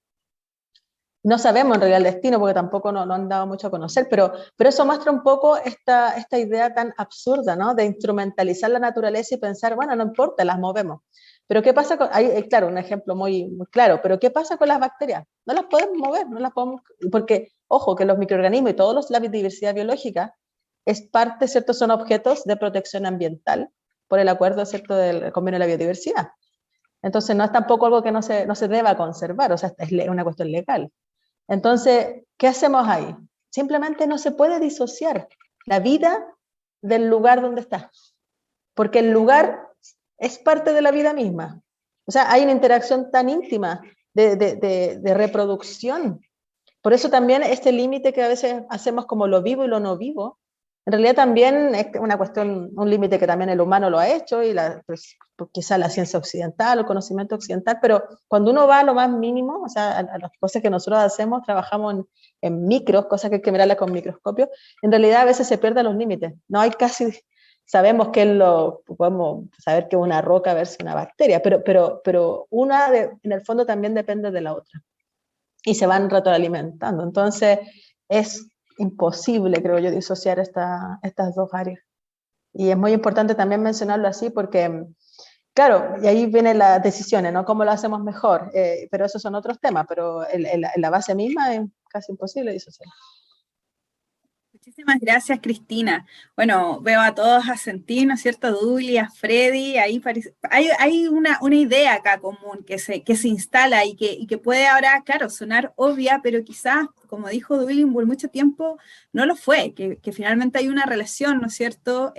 No sabemos en realidad el destino, porque tampoco no han dado mucho a conocer, pero eso muestra un poco esta idea tan absurda, ¿no?, de instrumentalizar la naturaleza y pensar, bueno, no importa, las movemos. Pero ¿qué pasa con, claro, un ejemplo muy, muy claro, pero ¿qué pasa con las bacterias? No las podemos mover, no las podemos, porque, ojo, que los microorganismos y todos la biodiversidad biológica es parte, ¿cierto?, son objetos de protección ambiental por el acuerdo, ¿cierto?, del Convenio de la Biodiversidad. Entonces no es tampoco algo que no se deba conservar, o sea, es una cuestión legal. Entonces, ¿qué hacemos ahí? Simplemente no se puede disociar la vida del lugar donde está, porque el lugar es parte de la vida misma. O sea, hay una interacción tan íntima de reproducción. Por eso también este límite que a veces hacemos como lo vivo y lo no vivo, en realidad también es una cuestión, un límite que también el humano lo ha hecho, y pues, quizá la ciencia occidental, el conocimiento occidental, pero cuando uno va a lo más mínimo, o sea, a las cosas que nosotros hacemos, trabajamos en micros, cosas que hay que mirarlas con microscopio, en realidad a veces se pierden los límites. No hay casi, sabemos que podemos saber que es una roca versus una bacteria, pero una en el fondo también depende de la otra, y se van retroalimentando. Entonces es imposible, creo yo, disociar estas dos áreas. Y es muy importante también mencionarlo así porque, claro, y ahí vienen las decisiones, ¿no? ¿Cómo lo hacemos mejor? Pero esos son otros temas, pero en la base misma es casi imposible disociar. Muchísimas gracias, Cristina. Bueno, veo a todos asentir, ¿no es cierto? A Duli, a Freddy, ahí hay una idea acá común que se instala y que puede ahora, claro, sonar obvia, pero quizás, como dijo Duli, por mucho tiempo no lo fue, que finalmente hay una relación, ¿no es cierto?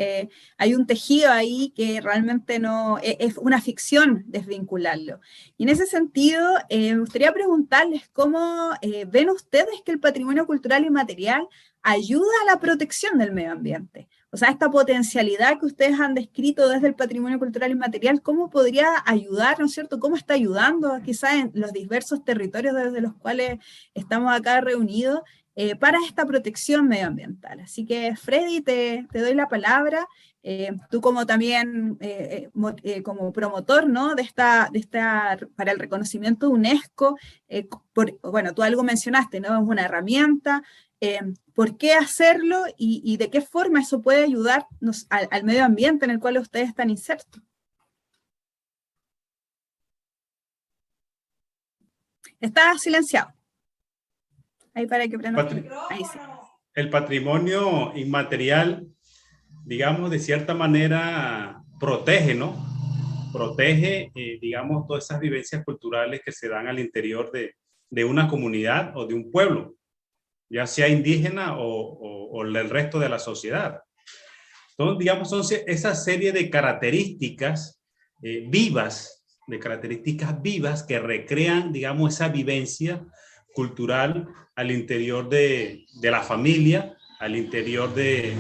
Hay un tejido ahí que realmente no, es una ficción desvincularlo. Y en ese sentido, me gustaría preguntarles cómo ven ustedes que el patrimonio cultural inmaterial ayuda a la protección del medio ambiente. O sea, esta potencialidad que ustedes han descrito desde el patrimonio cultural inmaterial, ¿cómo podría ayudar, ¿no es cierto? ¿Cómo está ayudando quizás en los diversos territorios desde los cuales estamos acá reunidos para esta protección medioambiental? Así que, Freddy, te doy la palabra. Tú como también, como promotor, ¿no?, de esta para el reconocimiento de UNESCO, bueno, tú algo mencionaste, ¿no? Es una herramienta. ¿Por qué hacerlo y de qué forma eso puede ayudarnos al medio ambiente en el cual ustedes están insertos? Está silenciado. Ahí para que prenda. Ahí sí. El patrimonio inmaterial, digamos, de cierta manera protege, ¿no? Protege, digamos, todas esas vivencias culturales que se dan al interior de una comunidad o de un pueblo, ya sea indígena o el resto de la sociedad. Entonces, digamos, son esa serie de características vivas, que recrean, digamos, esa vivencia cultural al interior de la familia, al interior del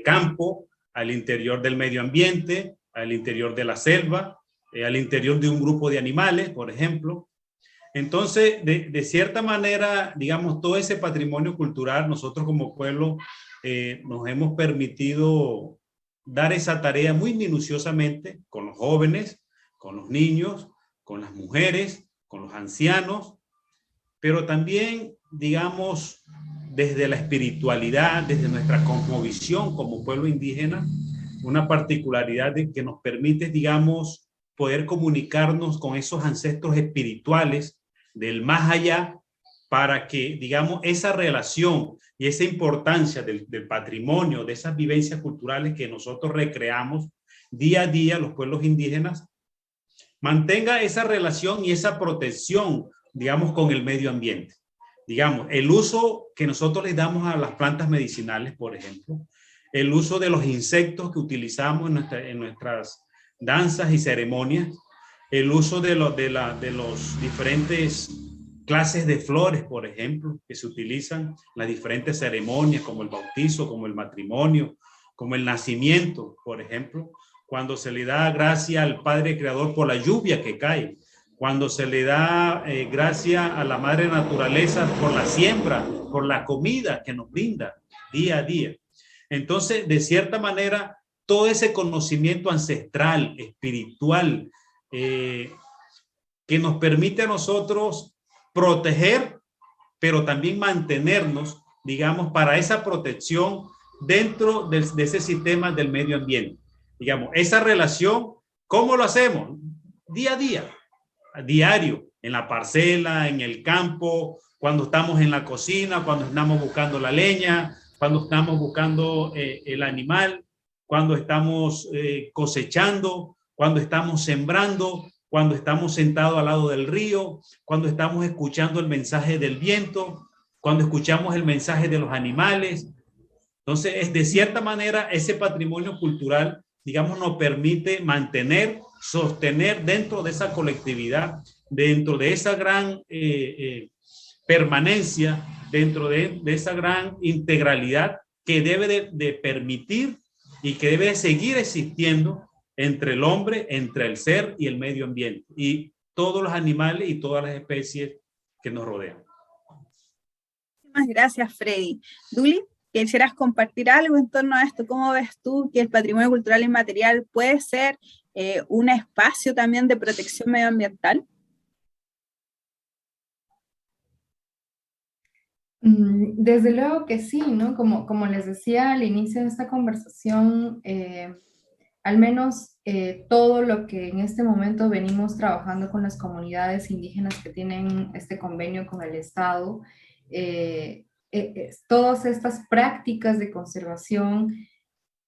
campo, al interior del medio ambiente, al interior de la selva, al interior de un grupo de animales, por ejemplo. Entonces, de cierta manera, digamos, todo ese patrimonio cultural, nosotros como pueblo nos hemos permitido dar esa tarea muy minuciosamente con los jóvenes, con los niños, con las mujeres, con los ancianos, pero también, digamos, desde la espiritualidad, desde nuestra cosmovisión como pueblo indígena, una particularidad que nos permite, digamos, poder comunicarnos con esos ancestros espirituales del más allá, para que, digamos, esa relación y esa importancia del patrimonio, de esas vivencias culturales que nosotros recreamos día a día, los pueblos indígenas, mantenga esa relación y esa protección, digamos, con el medio ambiente. Digamos, el uso que nosotros les damos a las plantas medicinales, por ejemplo, el uso de los insectos que utilizamos en nuestras danzas y ceremonias, el uso de los diferentes clases de flores, por ejemplo, que se utilizan en las diferentes ceremonias, como el bautizo, como el matrimonio, como el nacimiento, por ejemplo, cuando se le da gracia al Padre Creador por la lluvia que cae, cuando se le da gracia a la Madre Naturaleza por la siembra, por la comida que nos brinda día a día. Entonces, de cierta manera, todo ese conocimiento ancestral, espiritual, que nos permite a nosotros proteger, pero también mantenernos, digamos, para esa protección dentro de ese sistema del medio ambiente. Digamos, esa relación, ¿cómo lo hacemos? Día a día, a diario, en la parcela, en el campo, cuando estamos en la cocina, cuando estamos buscando la leña, cuando estamos buscando el animal, cuando estamos cosechando, cuando estamos sembrando, cuando estamos sentados al lado del río, cuando estamos escuchando el mensaje del viento, cuando escuchamos el mensaje de los animales. Entonces, es de cierta manera, ese patrimonio cultural, digamos, nos permite mantener, sostener dentro de esa colectividad, dentro de esa gran permanencia, dentro de esa gran integralidad que debe de permitir y que debe de seguir existiendo entre el hombre, entre el ser y el medio ambiente, y todos los animales y todas las especies que nos rodean. Muchas gracias, Freddy. Duli, ¿quisieras compartir algo en torno a esto? ¿Cómo ves tú que el patrimonio cultural inmaterial puede ser un espacio también de protección medioambiental? Desde luego que sí, ¿no? Como les decía al inicio de esta conversación, al menos todo lo que en este momento venimos trabajando con las comunidades indígenas que tienen este convenio con el Estado, todas estas prácticas de conservación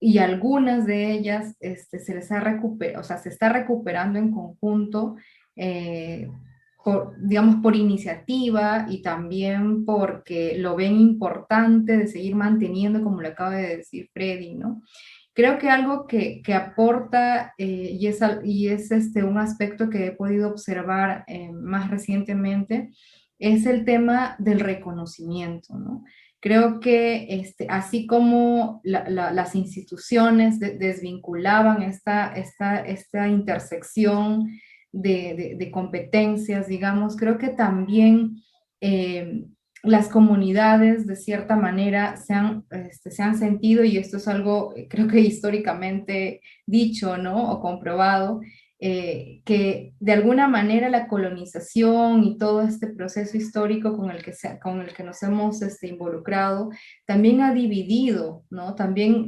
y algunas de ellas se les ha recuperado, o sea, se está recuperando en conjunto, digamos, por iniciativa y también porque lo ven importante de seguir manteniendo, como lo acaba de decir Freddy, ¿no? Creo que algo que aporta y es un aspecto que he podido observar más recientemente es el tema del reconocimiento, ¿no? Creo que así como las instituciones desvinculaban esta intersección de competencias, digamos, creo que también las comunidades de cierta manera se han sentido, y esto es algo creo que históricamente dicho, ¿no? O comprobado, que de alguna manera la colonización y todo este proceso histórico con el que nos hemos involucrado también ha dividido, ¿no? También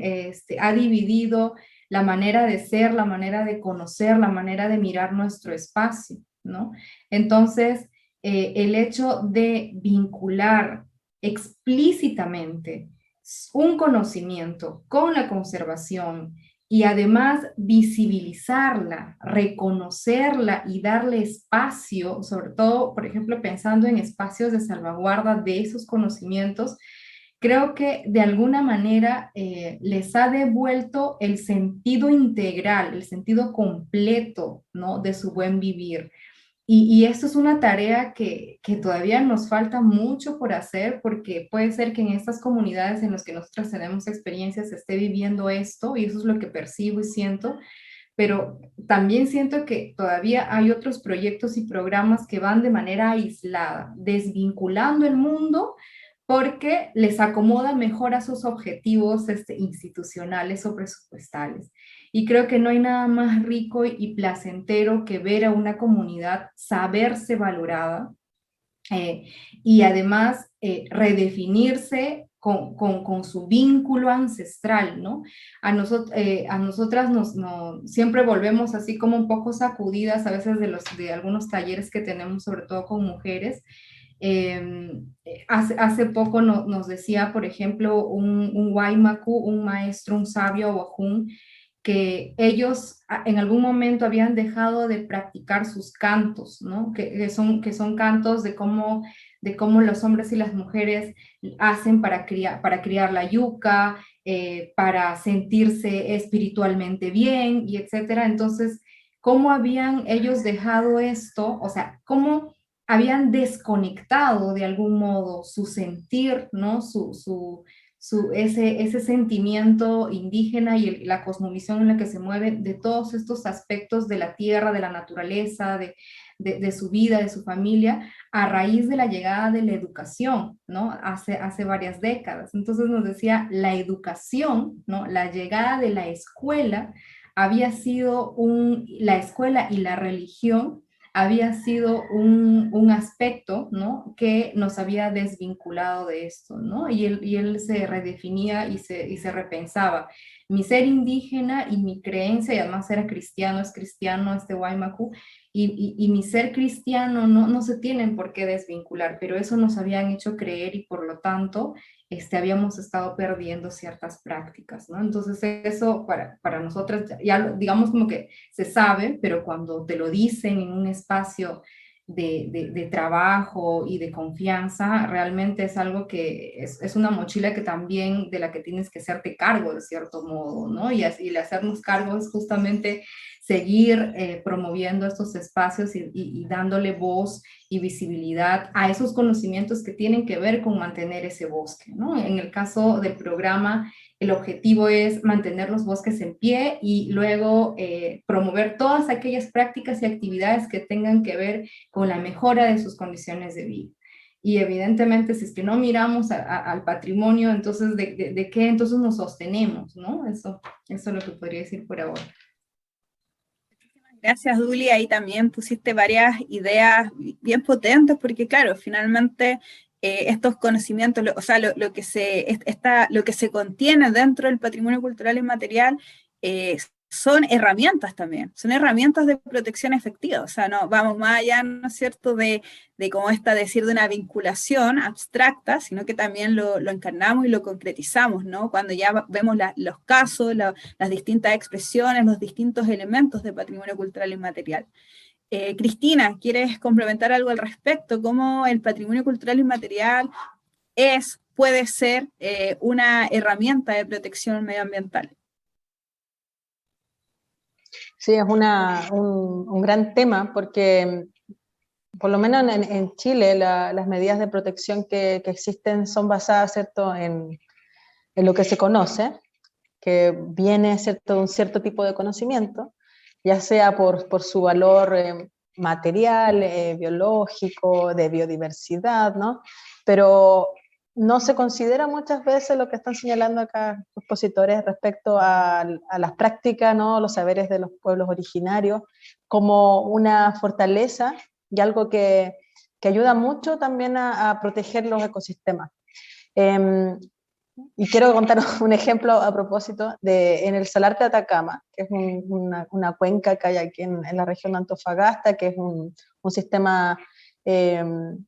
ha dividido la manera de ser, la manera de conocer, la manera de mirar nuestro espacio, ¿no? Entonces, el hecho de vincular explícitamente un conocimiento con la conservación y además visibilizarla, reconocerla y darle espacio, sobre todo, por ejemplo, pensando en espacios de salvaguarda de esos conocimientos, creo que de alguna manera les ha devuelto el sentido integral, el sentido completo, ¿no?, de su buen vivir. Y esto es una tarea que todavía nos falta mucho por hacer, porque puede ser que en estas comunidades en las que nosotros tenemos experiencias se esté viviendo esto, y eso es lo que percibo y siento, pero también siento que todavía hay otros proyectos y programas que van de manera aislada, desvinculando el mundo porque les acomoda mejor a sus objetivos institucionales o presupuestales. Y creo que no hay nada más rico y placentero que ver a una comunidad saberse valorada y además redefinirse con su vínculo ancestral, ¿no? A nosotras siempre volvemos así como un poco sacudidas a veces de algunos talleres que tenemos, sobre todo con mujeres. Hace poco nos decía, por ejemplo, un Waimaku, un maestro, un sabio Wajún, que ellos en algún momento habían dejado de practicar sus cantos, ¿no? Que son cantos de cómo los hombres y las mujeres hacen para criar la yuca, para sentirse espiritualmente bien, y etcétera. Entonces, ¿cómo habían ellos dejado esto? O sea, ¿cómo habían desconectado de algún modo su sentir, ¿no? Ese sentimiento indígena y la cosmovisión en la que se mueve, de todos estos aspectos de la tierra, de la naturaleza, de su vida, de su familia, a raíz de la llegada de la educación, ¿no? Hace varias décadas. Entonces nos decía, la educación, ¿no?, la llegada de la escuela había sido la escuela y la religión había sido un aspecto, ¿no?, que nos había desvinculado de esto, ¿no? Y él se redefinía y se repensaba. Mi ser indígena y mi creencia, y además era cristiano, es cristiano Waimaku, y mi ser cristiano no se tienen por qué desvincular, pero eso nos habían hecho creer y por lo tanto habíamos estado perdiendo ciertas prácticas, ¿no? Entonces eso para nosotras ya digamos como que se sabe, pero cuando te lo dicen en un espacio de trabajo y de confianza, realmente es algo que es una mochila que también de la que tienes que hacerte cargo de cierto modo, ¿no? Y el hacernos cargo es justamente seguir promoviendo estos espacios y dándole voz y visibilidad a esos conocimientos que tienen que ver con mantener ese bosque, ¿no? En el caso del programa, el objetivo es mantener los bosques en pie y luego promover todas aquellas prácticas y actividades que tengan que ver con la mejora de sus condiciones de vida. Y evidentemente, si es que no miramos al patrimonio, entonces, ¿de qué entonces nos sostenemos, ¿no? Eso es lo que podría decir por ahora. Gracias, Duli. Ahí también pusiste varias ideas bien potentes, porque claro, finalmente estos conocimientos, o sea, lo que se contiene dentro del patrimonio cultural inmaterial son herramientas también, son herramientas de protección efectiva. O sea, no vamos más allá, ¿no es cierto?, de como decir de una vinculación abstracta, sino que también lo encarnamos y lo concretizamos, ¿no? Cuando ya vemos los casos, las distintas expresiones, los distintos elementos de patrimonio cultural inmaterial. Cristina, ¿quieres complementar algo al respecto? ¿Cómo el patrimonio cultural inmaterial puede ser una herramienta de protección medioambiental? Sí, es un gran tema porque, por lo menos en Chile, las medidas de protección que existen son basadas, ¿cierto?, en lo que se conoce, que viene, ¿cierto?, de un cierto tipo de conocimiento, ya sea por su valor material, biológico, de biodiversidad, ¿no? Pero no se considera muchas veces lo que están señalando acá los expositores respecto a las prácticas, ¿no?, los saberes de los pueblos originarios, como una fortaleza y algo que ayuda mucho también a proteger los ecosistemas. Y quiero contar un ejemplo a propósito en el Salar de Atacama, que es una cuenca que hay aquí en la región de Antofagasta, que es un sistema, no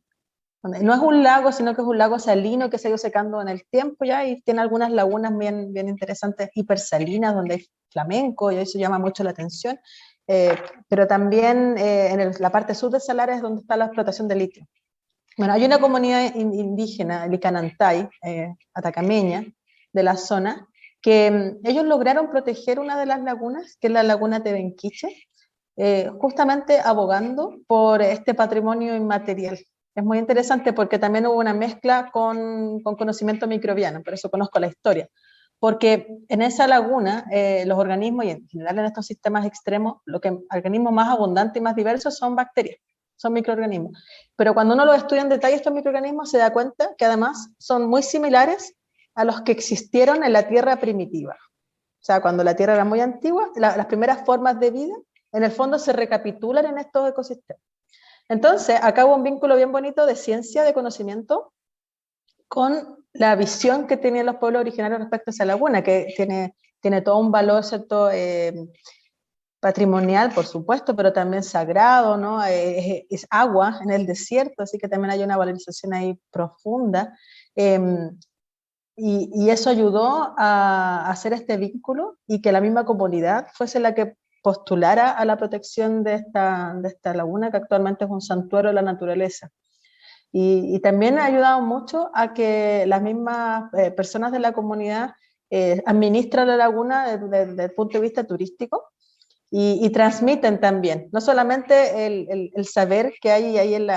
es un lago, sino que es un lago salino que se ha ido secando en el tiempo ya, y tiene algunas lagunas bien, bien interesantes, hipersalinas, donde hay flamenco, y eso llama mucho la atención. Pero también la parte sur del salar es donde está la explotación de litio. Bueno, hay una comunidad indígena, Licanantay, atacameña, de la zona, que ellos lograron proteger una de las lagunas, que es la laguna Tebenquiche, justamente abogando por este patrimonio inmaterial. Es muy interesante porque también hubo una mezcla con conocimiento microbiano, por eso conozco la historia. Porque en esa laguna, los organismos, y en general en estos sistemas extremos, organismos más abundantes y más diversos son bacterias, son microorganismos. Pero cuando uno los estudia en detalle, estos microorganismos, se da cuenta que además son muy similares a los que existieron en la Tierra primitiva. O sea, cuando la Tierra era muy antigua, las primeras formas de vida, en el fondo se recapitulan en estos ecosistemas. Entonces, acá hubo un vínculo bien bonito de ciencia, de conocimiento, con la visión que tenían los pueblos originarios respecto a esa laguna, que tiene todo un valor, ¿cierto?, patrimonial, por supuesto, pero también sagrado, ¿no? Es agua en el desierto, así que también hay una valorización ahí profunda, y eso ayudó a hacer este vínculo, y que la misma comunidad fuese la que postulara a la protección de esta laguna, que actualmente es un santuario de la naturaleza. Y también ha ayudado mucho a que las mismas personas de la comunidad administran la laguna desde el punto de vista turístico, y transmiten también, no solamente el saber que hay ahí en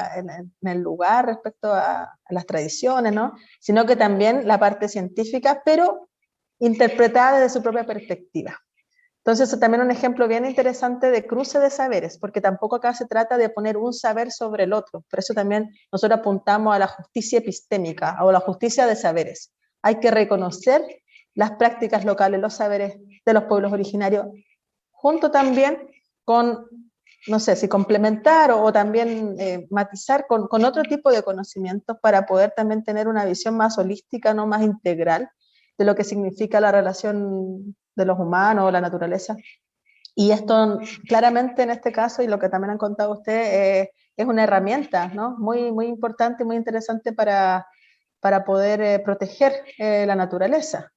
el lugar respecto a las tradiciones, ¿no?, sino que también la parte científica, pero interpretada desde su propia perspectiva. Entonces, eso también es un ejemplo bien interesante de cruce de saberes, porque tampoco acá se trata de poner un saber sobre el otro. Por eso también nosotros apuntamos a la justicia epistémica o a la justicia de saberes. Hay que reconocer las prácticas locales, los saberes de los pueblos originarios, junto también con, no sé, si complementar o también matizar con otro tipo de conocimientos, para poder también tener una visión más holística, no más integral, de lo que significa la relación de los humanos o la naturaleza. Y esto claramente en este caso, y lo que también han contado ustedes, es una herramienta, ¿no?, muy, muy importante y muy interesante para poder proteger la naturaleza.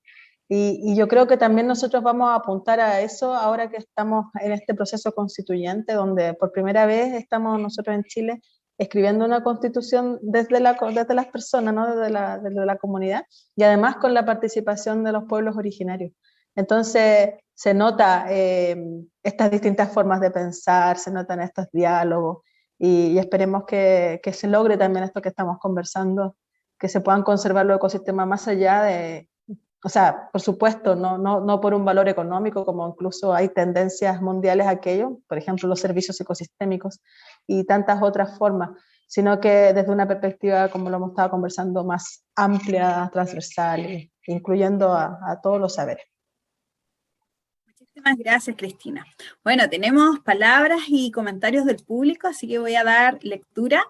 Y yo creo que también nosotros vamos a apuntar a eso ahora que estamos en este proceso constituyente, donde por primera vez estamos nosotros en Chile escribiendo una constitución desde las personas, ¿no?, desde la comunidad, y además con la participación de los pueblos originarios. Entonces se nota estas distintas formas de pensar, se notan estos diálogos, y esperemos que se logre también esto que estamos conversando, que se puedan conservar los ecosistemas más allá de, o sea, por supuesto, no por un valor económico, como incluso hay tendencias mundiales a aquello, por ejemplo, los servicios ecosistémicos y tantas otras formas, sino que desde una perspectiva, como lo hemos estado conversando, más amplia, transversal, incluyendo a todos los saberes. Muchísimas gracias, Cristina. Bueno, tenemos palabras y comentarios del público, así que voy a dar lectura.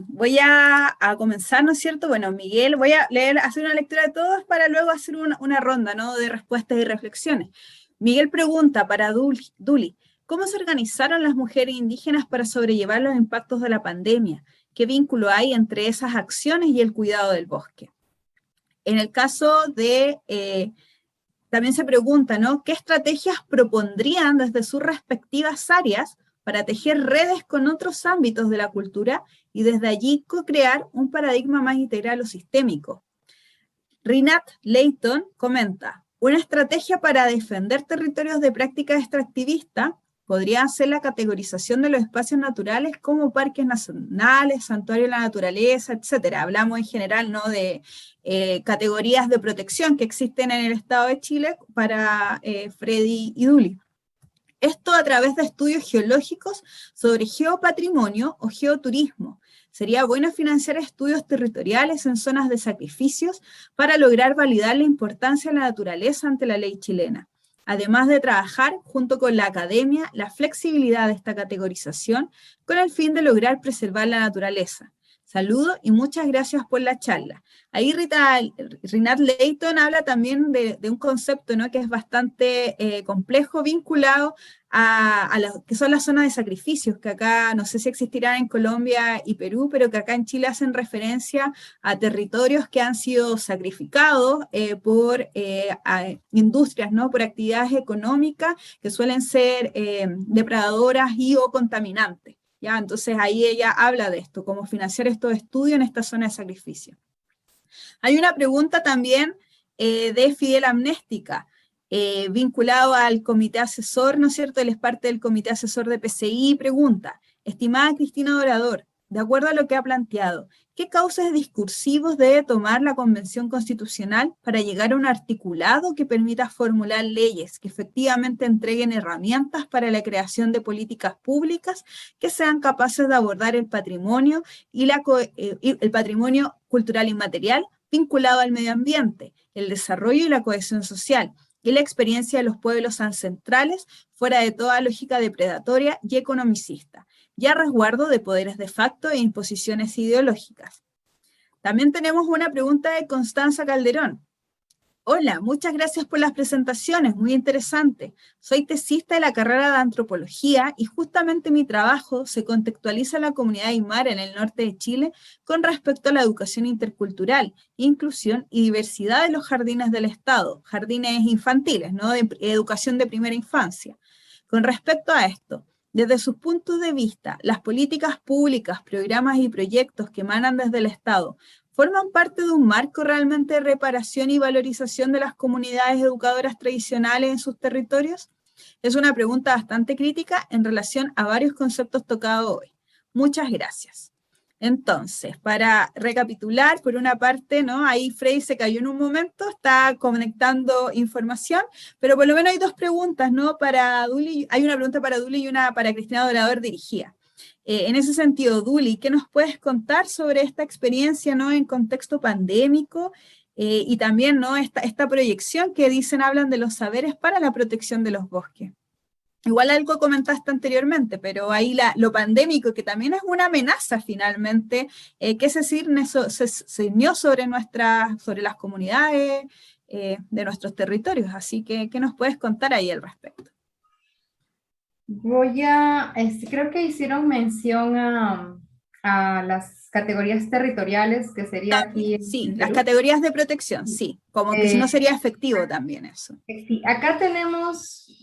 Voy a comenzar, ¿no es cierto? Bueno, Miguel, voy a hacer una lectura de todos para luego hacer una ronda, ¿no?, de respuestas y reflexiones. Miguel pregunta para Duli, ¿cómo se organizaron las mujeres indígenas para sobrellevar los impactos de la pandemia? ¿Qué vínculo hay entre esas acciones y el cuidado del bosque? En el caso de, también se pregunta, ¿no?, ¿qué estrategias propondrían desde sus respectivas áreas para tejer redes con otros ámbitos de la cultura y desde allí co-crear un paradigma más integral o sistémico? Rinat Leighton comenta, una estrategia para defender territorios de práctica extractivista podría ser la categorización de los espacios naturales como parques nacionales, santuarios de la naturaleza, etc. Hablamos en general, ¿no?, de categorías de protección que existen en el Estado de Chile para Freddy y Duli. Esto a través de estudios geológicos sobre geopatrimonio o geoturismo. Sería bueno financiar estudios territoriales en zonas de sacrificios para lograr validar la importancia de la naturaleza ante la ley chilena. Además de trabajar junto con la academia la flexibilidad de esta categorización con el fin de lograr preservar la naturaleza. Saludo y muchas gracias por la charla. Ahí Rinat Leighton habla también de un concepto, ¿no?, que es bastante complejo, vinculado a lo que son las zonas de sacrificios, que acá no sé si existirán en Colombia y Perú, pero que acá en Chile hacen referencia a territorios que han sido sacrificados por industrias, ¿no?, por actividades económicas que suelen ser depredadoras y o contaminantes. ¿Ya? Entonces ahí ella habla de esto, cómo financiar estos estudios en esta zona de sacrificio. Hay una pregunta también de Fidel Amnéstica, vinculado al comité asesor, ¿no es cierto? Él es parte del comité asesor de PCI y pregunta, estimada Cristina Dorador, de acuerdo a lo que ha planteado, ¿qué causas discursivos debe tomar la Convención Constitucional para llegar a un articulado que permita formular leyes que efectivamente entreguen herramientas para la creación de políticas públicas que sean capaces de abordar el patrimonio y el patrimonio cultural inmaterial vinculado al medio ambiente, el desarrollo y la cohesión social, y la experiencia de los pueblos ancestrales fuera de toda lógica depredatoria y economicista, y a resguardo de poderes de facto e imposiciones ideológicas? También tenemos una pregunta de Constanza Calderón. Hola, muchas gracias por las presentaciones, muy interesante. Soy tesista de la carrera de Antropología y justamente mi trabajo se contextualiza en la comunidad aymara en el norte de Chile con respecto a la educación intercultural, inclusión y diversidad de los jardines del Estado, jardines infantiles, ¿no?, de educación de primera infancia. Con respecto a esto, desde sus puntos de vista, las políticas públicas, programas y proyectos que emanan desde el Estado ¿forman parte de un marco realmente de reparación y valorización de las comunidades educadoras tradicionales en sus territorios? Es una pregunta bastante crítica en relación a varios conceptos tocados hoy. Muchas gracias. Entonces, para recapitular, por una parte, ¿no?, ahí Frey se cayó en un momento, está conectando información, pero por lo menos hay dos preguntas, ¿no?, para Duli. Hay una pregunta para Duli y una para Cristina Dorador dirigida. En ese sentido, Duli, ¿qué nos puedes contar sobre esta experiencia, ¿no?, en contexto pandémico y también, ¿no?, esta proyección que hablan de los saberes para la protección de los bosques? Igual algo comentaste anteriormente, pero ahí lo pandémico, que también es una amenaza finalmente, que se ciñó sobre las comunidades de nuestros territorios. Así que, ¿qué nos puedes contar ahí al respecto? Creo que hicieron mención a las categorías territoriales, que sería aquí sí, las categorías de protección, sí, como que si no sería efectivo también eso. Sí, acá tenemos,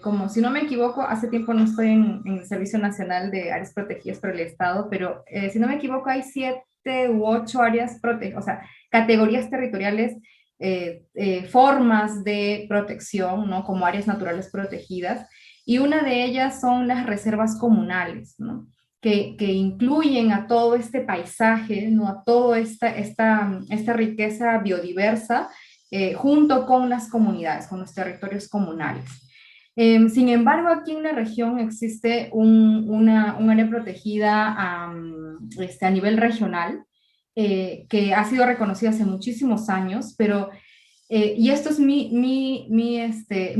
como si no me equivoco, hace tiempo no estoy en el Servicio Nacional de Áreas Protegidas por el Estado, pero si no me equivoco hay 7 u 8 áreas protegidas, o sea, categorías territoriales, formas de protección, ¿no?, como áreas naturales protegidas, y una de ellas son las reservas comunales, ¿no?, que incluyen a todo este paisaje, ¿no?, a toda esta riqueza biodiversa, junto con las comunidades, con los territorios comunales. Sin embargo, aquí en la región existe un área protegida a nivel regional, que ha sido reconocida hace muchísimos años, pero y esto es mi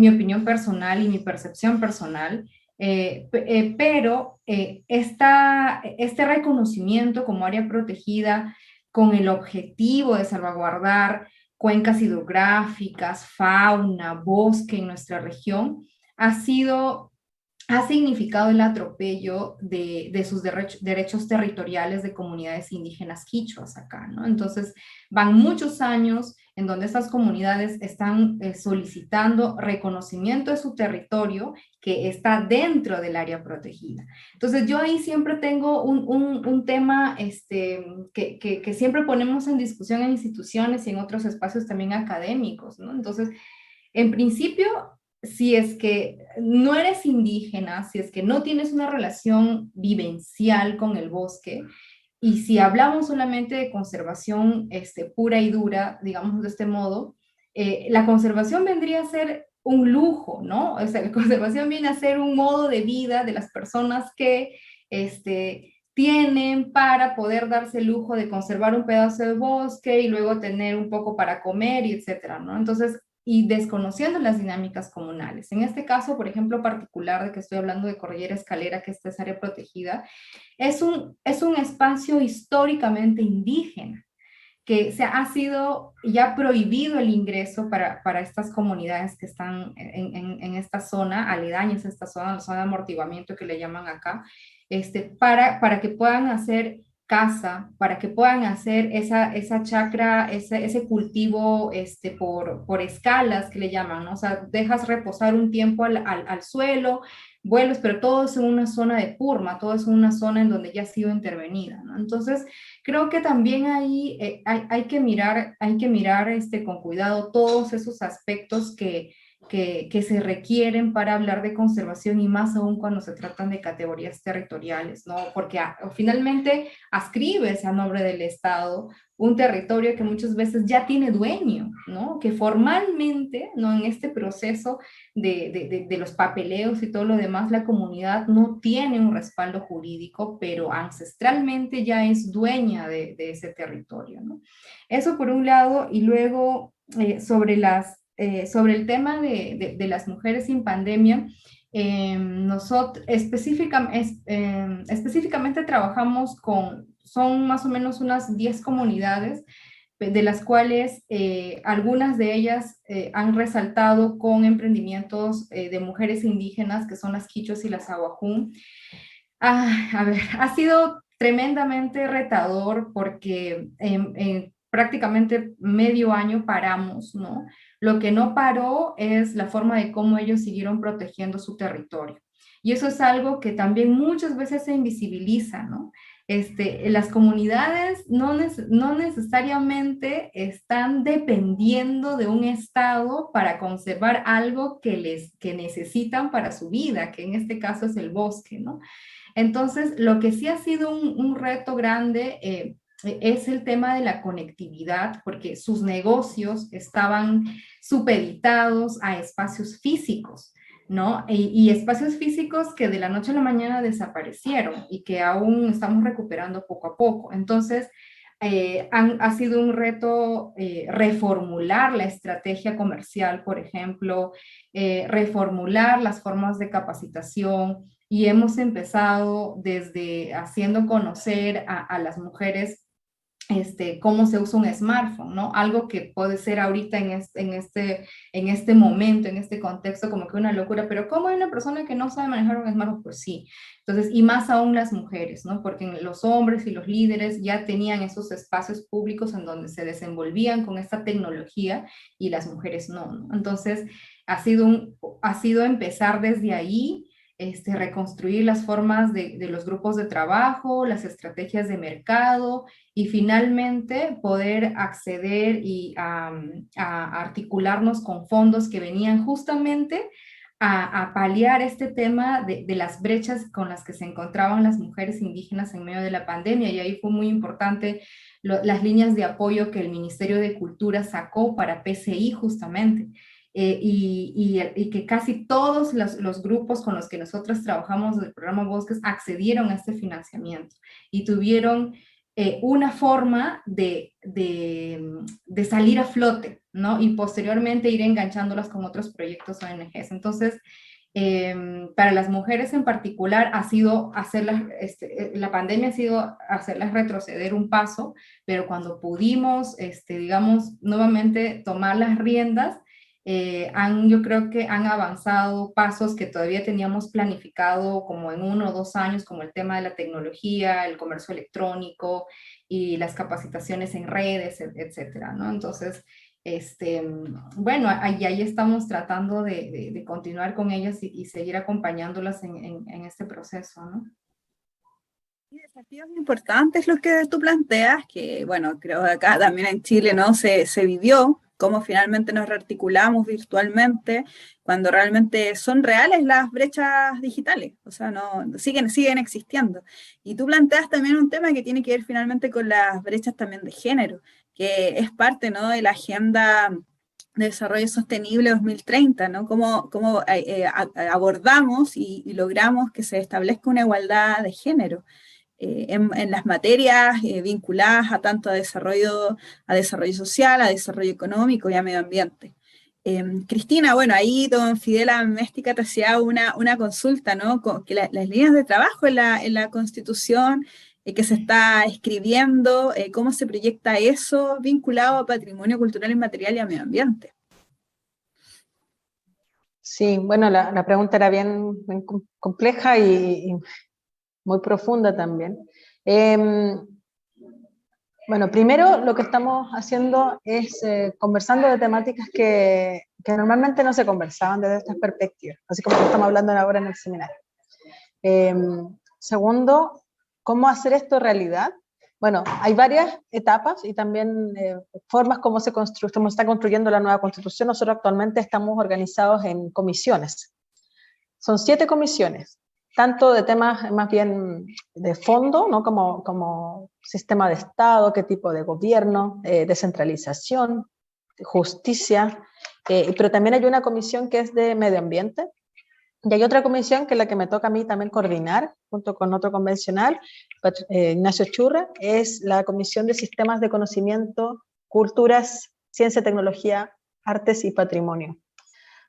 opinión personal y mi percepción personal, pero este reconocimiento como área protegida con el objetivo de salvaguardar cuencas hidrográficas, fauna, bosque en nuestra región, ha significado el atropello de sus derechos territoriales de comunidades indígenas quichuas acá, ¿no? Entonces, van muchos años en donde estas comunidades están solicitando reconocimiento de su territorio que está dentro del área protegida. Entonces, yo ahí siempre tengo un tema que siempre ponemos en discusión en instituciones y en otros espacios también académicos, ¿no? Entonces, en principio, si es que no eres indígena, si es que no tienes una relación vivencial con el bosque, y si hablamos solamente de conservación pura y dura, digamos de este modo, la conservación vendría a ser un lujo, ¿no? O sea, la conservación viene a ser un modo de vida de las personas que tienen para poder darse el lujo de conservar un pedazo de bosque y luego tener un poco para comer y etcétera, ¿no? Entonces, y desconociendo las dinámicas comunales. En este caso, por ejemplo, particular de que estoy hablando de Cordillera Escalera, que esta es área protegida, es un espacio históricamente indígena, que ha sido ya prohibido el ingreso para estas comunidades que están en esta zona, aledañas a esta zona, la zona de amortiguamiento que le llaman acá, para que puedan hacer caza, para que puedan hacer esa chacra, ese cultivo por escalas que le llaman, ¿no? O sea, dejas reposar un tiempo al suelo, vuelos, pero todo es en una zona de purma, todo es en una zona en donde ya ha sido intervenida, ¿no? Entonces, creo que también ahí hay que mirar con cuidado todos esos aspectos que se requieren para hablar de conservación, y más aún cuando se tratan de categorías territoriales, ¿no? Porque finalmente ascribes a nombre del Estado un territorio que muchas veces ya tiene dueño, ¿no? Que formalmente, ¿no? En este proceso de los papeleos y todo lo demás, la comunidad no tiene un respaldo jurídico, pero ancestralmente ya es dueña de ese territorio, ¿no? Eso por un lado, y luego sobre el tema de las mujeres sin pandemia, nosotros específicamente trabajamos son más o menos unas 10 comunidades, de las cuales algunas de ellas han resaltado con emprendimientos de mujeres indígenas, que son las quichuas y las awajún. A ver, ha sido tremendamente retador porque prácticamente medio año paramos, ¿no? Lo que no paró es la forma de cómo ellos siguieron protegiendo su territorio. Y eso es algo que también muchas veces se invisibiliza, ¿no? Las comunidades no necesariamente están dependiendo de un Estado para conservar algo que necesitan para su vida, que en este caso es el bosque, ¿no? Entonces, lo que sí ha sido un reto grande es el tema de la conectividad, porque sus negocios estaban supeditados a espacios físicos, ¿no? Y espacios físicos que de la noche a la mañana desaparecieron y que aún estamos recuperando poco a poco. Entonces, ha sido un reto reformular la estrategia comercial, por ejemplo, reformular las formas de capacitación, y hemos empezado desde haciendo conocer a las mujeres cómo se usa un smartphone, ¿no? Algo que puede ser ahorita en este momento, en este contexto, como que una locura, pero ¿cómo hay una persona que no sabe manejar un smartphone? Pues sí. Entonces, y más aún las mujeres, ¿no? Porque los hombres y los líderes ya tenían esos espacios públicos en donde se desenvolvían con esta tecnología y las mujeres no, ¿no? Entonces, ha sido empezar desde ahí, reconstruir las formas de los grupos de trabajo, las estrategias de mercado, y finalmente poder acceder y a articularnos con fondos que venían justamente a paliar este tema de las brechas con las que se encontraban las mujeres indígenas en medio de la pandemia. Y ahí fue muy importante las líneas de apoyo que el Ministerio de Cultura sacó para PCI justamente. Y que casi todos los grupos con los que nosotros trabajamos del programa Bosques accedieron a este financiamiento y tuvieron una forma de salir a flote, ¿no? Y posteriormente ir enganchándolas con otros proyectos ONGs. Entonces, para las mujeres en particular ha sido la pandemia ha sido hacerlas retroceder un paso, pero cuando pudimos, digamos, nuevamente tomar las riendas, yo creo que han avanzado pasos que todavía teníamos planificado como en 1 o 2 años, como el tema de la tecnología, el comercio electrónico y las capacitaciones en redes, etcétera, ¿no? Entonces, bueno, ahí estamos tratando de continuar con ellas y seguir acompañándolas en este proceso, ¿no? Y desafíos importantes los que tú planteas, que bueno, creo que acá también en Chile, ¿no? Se vivió cómo finalmente nos rearticulamos virtualmente, cuando realmente son reales las brechas digitales, o sea, no, siguen existiendo. Y tú planteas también un tema que tiene que ver finalmente con las brechas también de género, que es parte, ¿no? de la Agenda de Desarrollo Sostenible 2030, ¿no? Cómo abordamos y logramos que se establezca una igualdad de género. En las materias vinculadas a tanto a desarrollo social, a desarrollo económico y a medio ambiente. Cristina, bueno, ahí don Fidel Améstica te hacía una consulta, ¿no? Que las líneas de trabajo en la Constitución que se está escribiendo, cómo se proyecta eso vinculado a patrimonio cultural inmaterial y a medio ambiente. Sí, bueno, la pregunta era bien compleja y muy profunda también. Bueno, primero lo que estamos haciendo es conversando de temáticas que normalmente no se conversaban desde estas perspectivas, así como estamos hablando ahora en el seminario. Segundo, ¿cómo hacer esto realidad? Bueno, hay varias etapas y también formas como se está construyendo la nueva Constitución. Nosotros actualmente estamos organizados en comisiones. Son 7 comisiones, tanto de temas más bien de fondo, ¿no? como sistema de Estado, qué tipo de gobierno, descentralización, justicia, pero también hay una comisión que es de medio ambiente, y hay otra comisión que es la que me toca a mí también coordinar, junto con otro convencional, Ignacio Churra, es la comisión de sistemas de conocimiento, culturas, ciencia, tecnología, artes y patrimonio,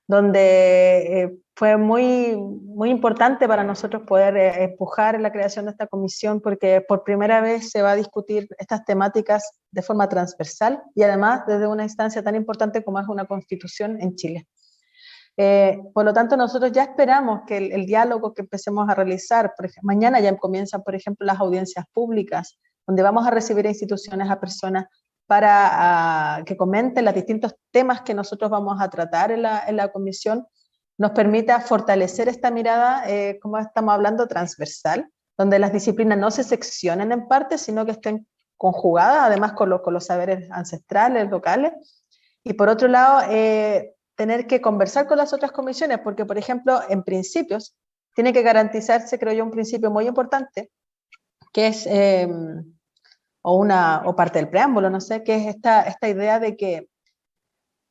donde fue muy importante para nosotros poder empujar la creación de esta comisión, porque por primera vez se va a discutir estas temáticas de forma transversal y además desde una instancia tan importante como es una constitución en Chile. Por lo tanto, nosotros ya esperamos que el diálogo que empecemos a realizar, por ejemplo, mañana ya comienzan, por ejemplo, las audiencias públicas, donde vamos a recibir a instituciones, a personas, para que comenten los distintos temas que nosotros vamos a tratar en la comisión, nos permita fortalecer esta mirada, como estamos hablando, transversal, donde las disciplinas no se seccionen en parte, sino que estén conjugadas, además con los saberes ancestrales, locales, y por otro lado, tener que conversar con las otras comisiones, porque, por ejemplo, en principios, tiene que garantizarse, creo yo, un principio muy importante, que es, o parte del preámbulo, no sé, que es esta idea de que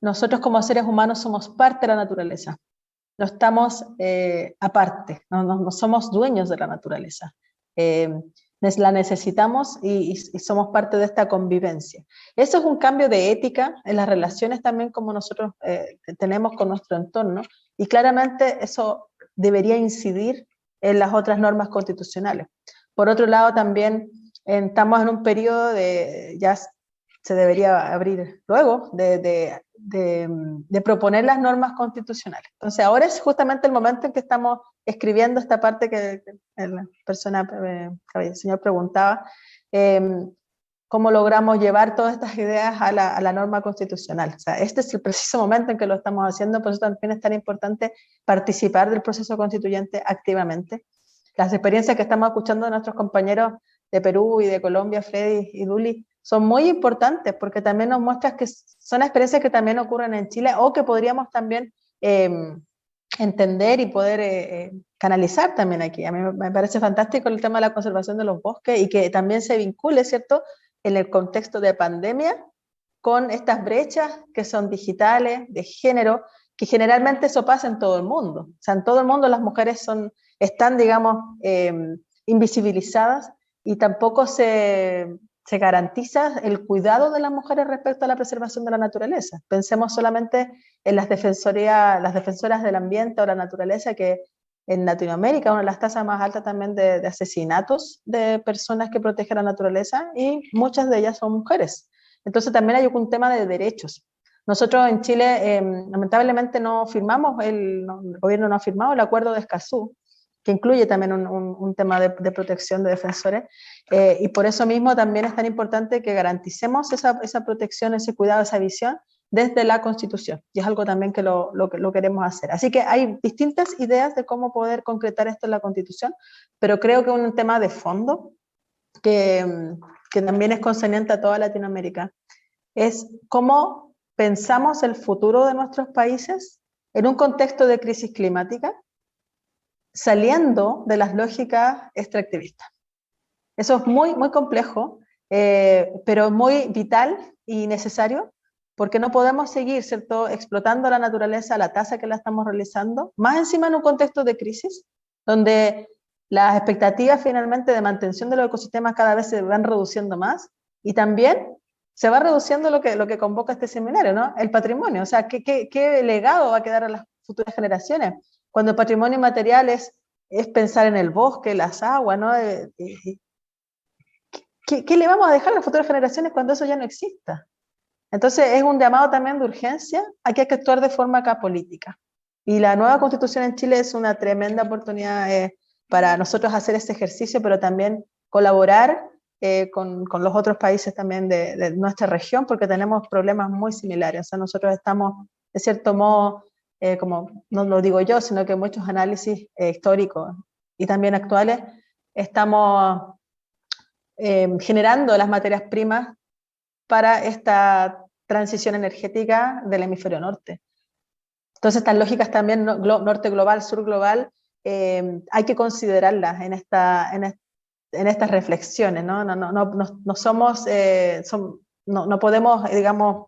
nosotros como seres humanos somos parte de la naturaleza, no estamos aparte, no somos dueños de la naturaleza, la necesitamos y somos parte de esta convivencia. Eso es un cambio de ética en las relaciones también como nosotros tenemos con nuestro entorno, y claramente eso debería incidir en las otras normas constitucionales. Por otro lado, también estamos en un periodo ya se debería abrir luego, de proponer las normas constitucionales. Entonces ahora es justamente el momento en que estamos escribiendo esta parte que la persona, el señor preguntaba, cómo logramos llevar todas estas ideas a la norma constitucional. O sea, este es el preciso momento en que lo estamos haciendo, por eso también es tan importante participar del proceso constituyente activamente. Las experiencias que estamos escuchando de nuestros compañeros de Perú y de Colombia, Freddy y Duli, son muy importantes porque también nos muestran que son experiencias que también ocurren en Chile o que podríamos también entender y poder canalizar también aquí. A mí me parece fantástico el tema de la conservación de los bosques y que también se vincule, ¿cierto?, en el contexto de pandemia con estas brechas que son digitales, de género, que generalmente eso pasa en todo el mundo. O sea, en todo el mundo las mujeres están, digamos, invisibilizadas y tampoco se garantiza el cuidado de las mujeres respecto a la preservación de la naturaleza. Pensemos solamente en las defensoras del ambiente o la naturaleza, que en Latinoamérica una de las tasas más altas también de asesinatos de personas que protegen la naturaleza, y muchas de ellas son mujeres. Entonces también hay un tema de derechos. Nosotros en Chile lamentablemente el gobierno no ha firmado el acuerdo de Escazú, que incluye también un tema de protección de defensores, y por eso mismo también es tan importante que garanticemos esa protección, ese cuidado, esa visión desde la Constitución, y es algo también que lo queremos hacer. Así que hay distintas ideas de cómo poder concretar esto en la Constitución, pero creo que un tema de fondo que también es concerniente a toda Latinoamérica es cómo pensamos el futuro de nuestros países en un contexto de crisis climática, saliendo de las lógicas extractivistas. Eso es muy, muy complejo, pero muy vital y necesario, porque no podemos seguir, ¿cierto?, explotando la naturaleza a la tasa que la estamos realizando, más encima en un contexto de crisis, donde las expectativas finalmente de mantención de los ecosistemas cada vez se van reduciendo más, y también se va reduciendo lo que convoca este seminario, ¿no? El patrimonio, o sea, ¿qué legado va a quedar a las futuras generaciones? Cuando el patrimonio inmaterial es pensar en el bosque, las aguas, ¿no? ¿Qué le vamos a dejar a las futuras generaciones cuando eso ya no exista? Entonces es un llamado también de urgencia a que hay que actuar de forma acá política. Y la nueva Constitución en Chile es una tremenda oportunidad para nosotros hacer ese ejercicio, pero también colaborar con los otros países también de nuestra región, porque tenemos problemas muy similares. O sea, nosotros estamos, de cierto modo, como no lo digo yo, sino que muchos análisis históricos y también actuales, estamos generando las materias primas para esta transición energética del hemisferio norte. Entonces, estas lógicas también, norte global, sur global, hay que considerarlas en estas reflexiones, ¿no? No somos, no podemos, digamos,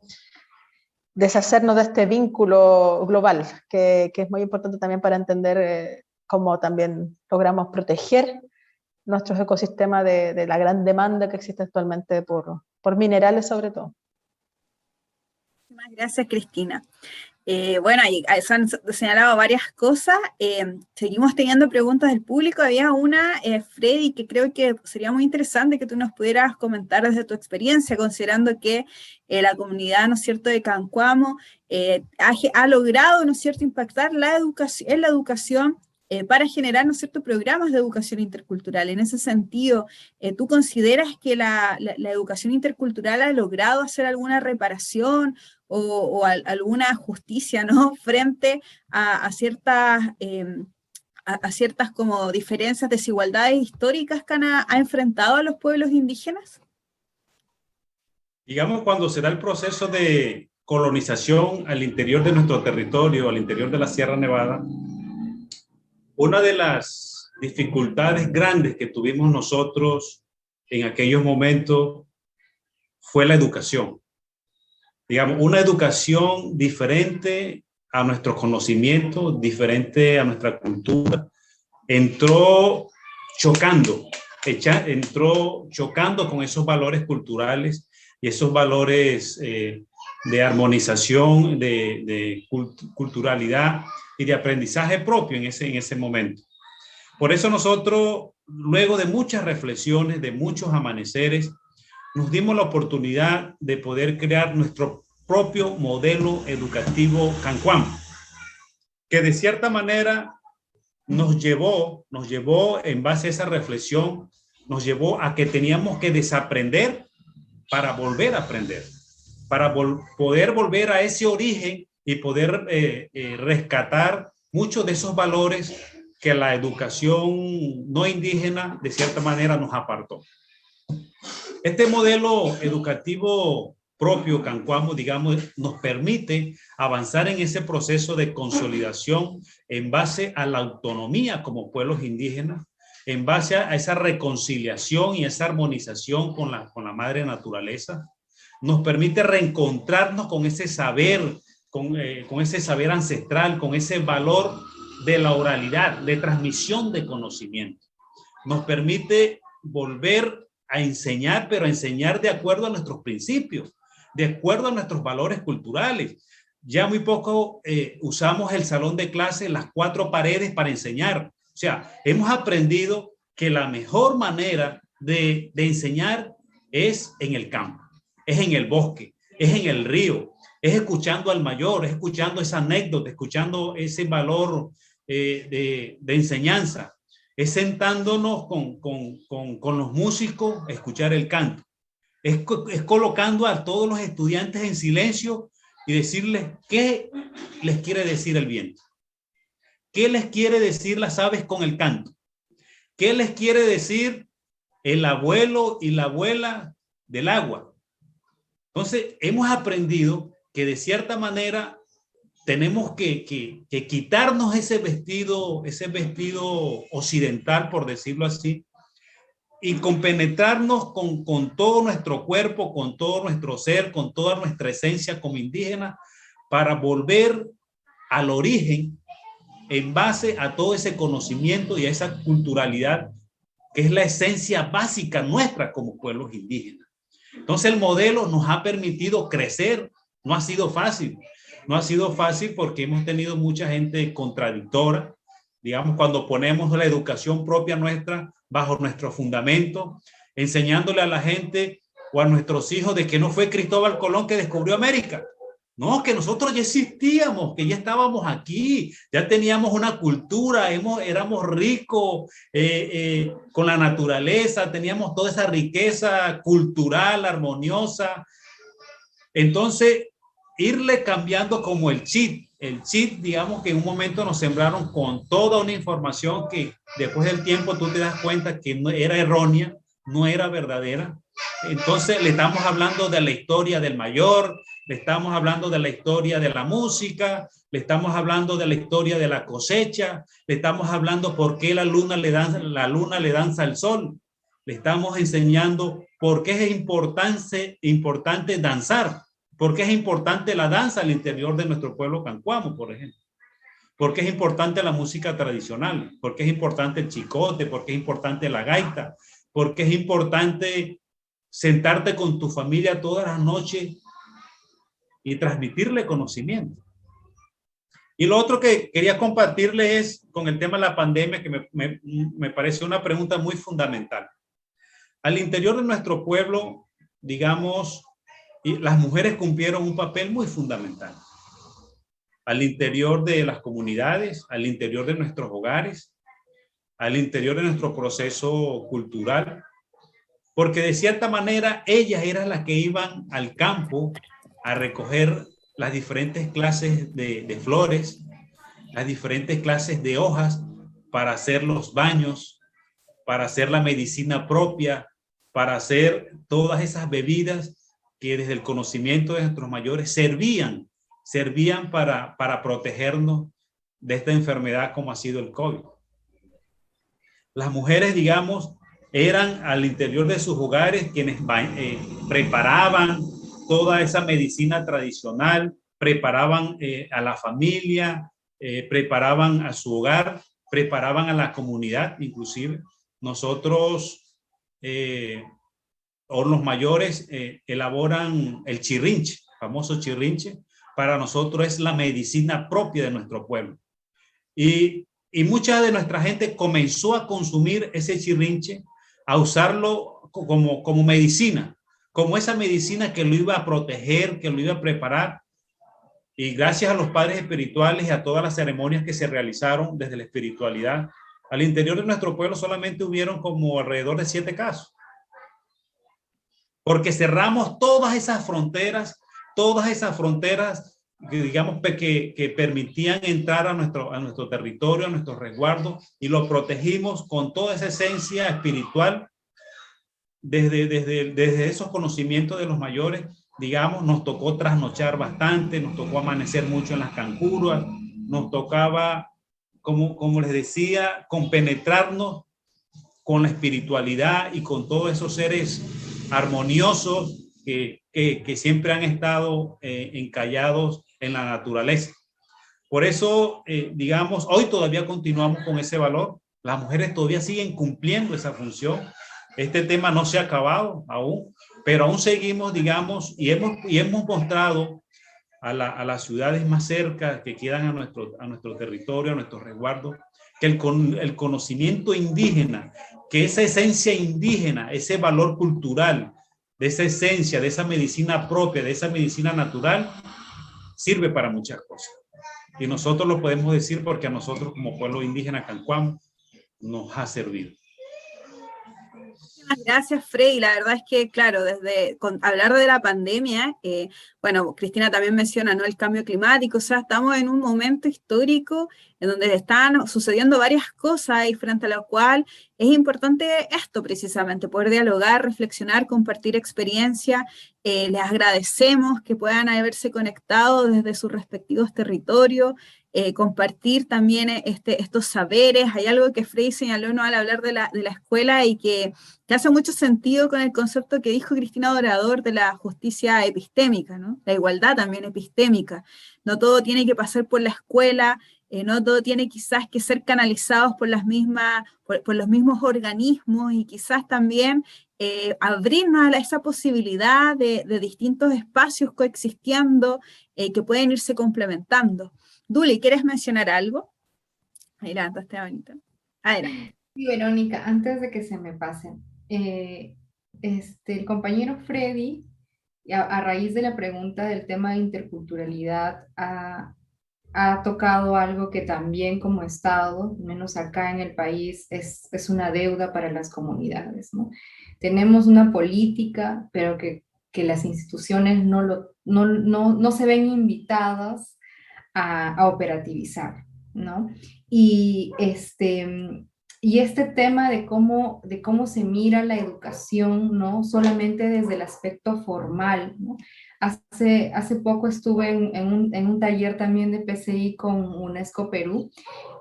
deshacernos de este vínculo global, que es muy importante también para entender cómo también logramos proteger nuestros ecosistemas de la gran demanda que existe actualmente por minerales sobre todo. Muchas gracias, Cristina. Bueno, se han señalado varias cosas. Seguimos teniendo preguntas del público. Había una, Freddy, que creo que sería muy interesante que tú nos pudieras comentar desde tu experiencia, considerando que la comunidad, ¿no es cierto?, de Cancuamo ha logrado, ¿no es cierto?, impactar en la educación para generar, ¿no es cierto?, programas de educación intercultural. En ese sentido, ¿tú consideras que la educación intercultural ha logrado hacer alguna reparación o alguna justicia, ¿no?, frente a ciertas como diferencias, desigualdades históricas que ha enfrentado a los pueblos indígenas? Digamos, cuando se da el proceso de colonización al interior de nuestro territorio, al interior de la Sierra Nevada, una de las dificultades grandes que tuvimos nosotros en aquellos momentos fue la educación. Digamos, una educación diferente a nuestros conocimientos, diferente a nuestra cultura, entró chocando con esos valores culturales y esos valores de armonización, de culturalidad y de aprendizaje propio en ese momento. Por eso nosotros, luego de muchas reflexiones, de muchos amaneceres, nos dimos la oportunidad de poder crear nuestro propio modelo educativo Cancuamo, que de cierta manera nos llevó en base a esa reflexión, nos llevó a que teníamos que desaprender para volver a aprender, para poder volver a ese origen y poder rescatar muchos de esos valores que la educación no indígena de cierta manera nos apartó. Este modelo educativo propio Cancuamo, digamos, nos permite avanzar en ese proceso de consolidación en base a la autonomía como pueblos indígenas, en base a esa reconciliación y esa armonización con la madre naturaleza. Nos permite reencontrarnos con ese saber, con ese saber ancestral, con ese valor de la oralidad, de transmisión de conocimiento. Nos permite volver a enseñar, pero a enseñar de acuerdo a nuestros principios, de acuerdo a nuestros valores culturales. Ya muy poco usamos el salón de clase, las 4 paredes para enseñar. O sea, hemos aprendido que la mejor manera de enseñar es en el campo, es en el bosque, es en el río, es escuchando al mayor, es escuchando esa anécdota, escuchando ese valor de enseñanza, es sentándonos con los músicos a escuchar el canto, es colocando a todos los estudiantes en silencio y decirles qué les quiere decir el viento, qué les quiere decir las aves con el canto, qué les quiere decir el abuelo y la abuela del agua. Entonces, hemos aprendido que de cierta manera tenemos que quitarnos ese vestido occidental, por decirlo así, y compenetrarnos con todo nuestro cuerpo, con todo nuestro ser, con toda nuestra esencia como indígena, para volver al origen en base a todo ese conocimiento y a esa culturalidad que es la esencia básica nuestra como pueblos indígenas. Entonces el modelo nos ha permitido crecer, no ha sido fácil. No ha sido fácil porque hemos tenido mucha gente contradictora, digamos, cuando ponemos la educación propia nuestra bajo nuestro fundamento, enseñándole a la gente o a nuestros hijos de que no fue Cristóbal Colón que descubrió América. No, que nosotros ya existíamos, que ya estábamos aquí, ya teníamos una cultura, éramos ricos con la naturaleza, teníamos toda esa riqueza cultural, armoniosa. Entonces, irle cambiando como el chip, digamos que en un momento nos sembraron con toda una información que después del tiempo tú te das cuenta que no era errónea, no era verdadera. Entonces le estamos hablando de la historia del mayor, le estamos hablando de la historia de la música, le estamos hablando de la historia de la cosecha, le estamos hablando por qué la luna le danza al sol, le estamos enseñando por qué es importante danzar. ¿Por qué es importante la danza al interior de nuestro pueblo cancuamo, por ejemplo? ¿Por qué es importante la música tradicional? ¿Por qué es importante el chicote? ¿Por qué es importante la gaita? ¿Por qué es importante sentarte con tu familia todas las noches y transmitirle conocimiento? Y lo otro que quería compartirles es con el tema de la pandemia, que me parece una pregunta muy fundamental. Al interior de nuestro pueblo, digamos, y las mujeres cumplieron un papel muy fundamental. Al interior de las comunidades, al interior de nuestros hogares, al interior de nuestro proceso cultural, porque de cierta manera ellas eran las que iban al campo a recoger las diferentes clases de flores, las diferentes clases de hojas para hacer los baños, para hacer la medicina propia, para hacer todas esas bebidas que desde el conocimiento de nuestros mayores servían para protegernos de esta enfermedad como ha sido el COVID. Las mujeres, digamos, eran al interior de sus hogares quienes preparaban toda esa medicina tradicional, preparaban a la familia, preparaban a su hogar, preparaban a la comunidad, inclusive. Nosotros o los mayores elaboran el chirrinche, famoso chirrinche. Para nosotros es la medicina propia de nuestro pueblo. Y mucha de nuestra gente comenzó a consumir ese chirrinche, a usarlo como medicina, como esa medicina que lo iba a proteger, que lo iba a preparar. Y gracias a los padres espirituales y a todas las ceremonias que se realizaron desde la espiritualidad, al interior de nuestro pueblo solamente hubieron como alrededor de 7 casos. Porque cerramos todas esas fronteras que, digamos, que permitían entrar a nuestro territorio, a nuestro resguardo, y lo protegimos con toda esa esencia espiritual desde esos conocimientos de los mayores. Digamos, nos tocó trasnochar bastante, nos tocó amanecer mucho en las cancuras, nos tocaba, como les decía, compenetrarnos con la espiritualidad y con todos esos seres armoniosos que siempre han estado encallados en la naturaleza. Por eso, digamos, hoy todavía continuamos con ese valor. Las mujeres todavía siguen cumpliendo esa función. Este tema no se ha acabado aún, pero aún seguimos, digamos, y hemos mostrado a las ciudades más cerca que quedan a nuestro territorio, a nuestro resguardo, que el conocimiento indígena, que esa esencia indígena, ese valor cultural, de esa esencia, de esa medicina propia, de esa medicina natural, sirve para muchas cosas. Y nosotros lo podemos decir porque a nosotros como pueblo indígena cancuamo nos ha servido. Gracias, Frei. La verdad es que, claro, hablar de la pandemia, bueno, Cristina también menciona, ¿no?, el cambio climático. O sea, estamos en un momento histórico en donde están sucediendo varias cosas y frente a lo cual es importante esto precisamente, poder dialogar, reflexionar, compartir experiencia. Les agradecemos que puedan haberse conectado desde sus respectivos territorios, compartir también estos saberes. Hay algo que Frei señaló, ¿no?, al hablar de la escuela y que hace mucho sentido con el concepto que dijo Cristina Dorador de la justicia epistémica, ¿no? La igualdad también epistémica. No todo tiene que pasar por la escuela, no todo tiene quizás que ser canalizados por por los mismos organismos, y quizás también abrirnos a esa posibilidad de distintos espacios coexistiendo que pueden irse complementando. Duli, ¿quieres mencionar algo? Ahí levantaste la manita. Adelante. Sí, Verónica, antes de que se me pasen, el compañero Freddy, a raíz de la pregunta del tema de interculturalidad, ha tocado algo que también como Estado, menos acá en el país, es una deuda para las comunidades, ¿no? Tenemos una política, pero que las instituciones no se ven invitadas a operativizar, ¿no? Y este tema de cómo se mira la educación, ¿no? Solamente desde el aspecto formal, ¿no? Hace poco estuve en un taller también de PCI con UNESCO Perú,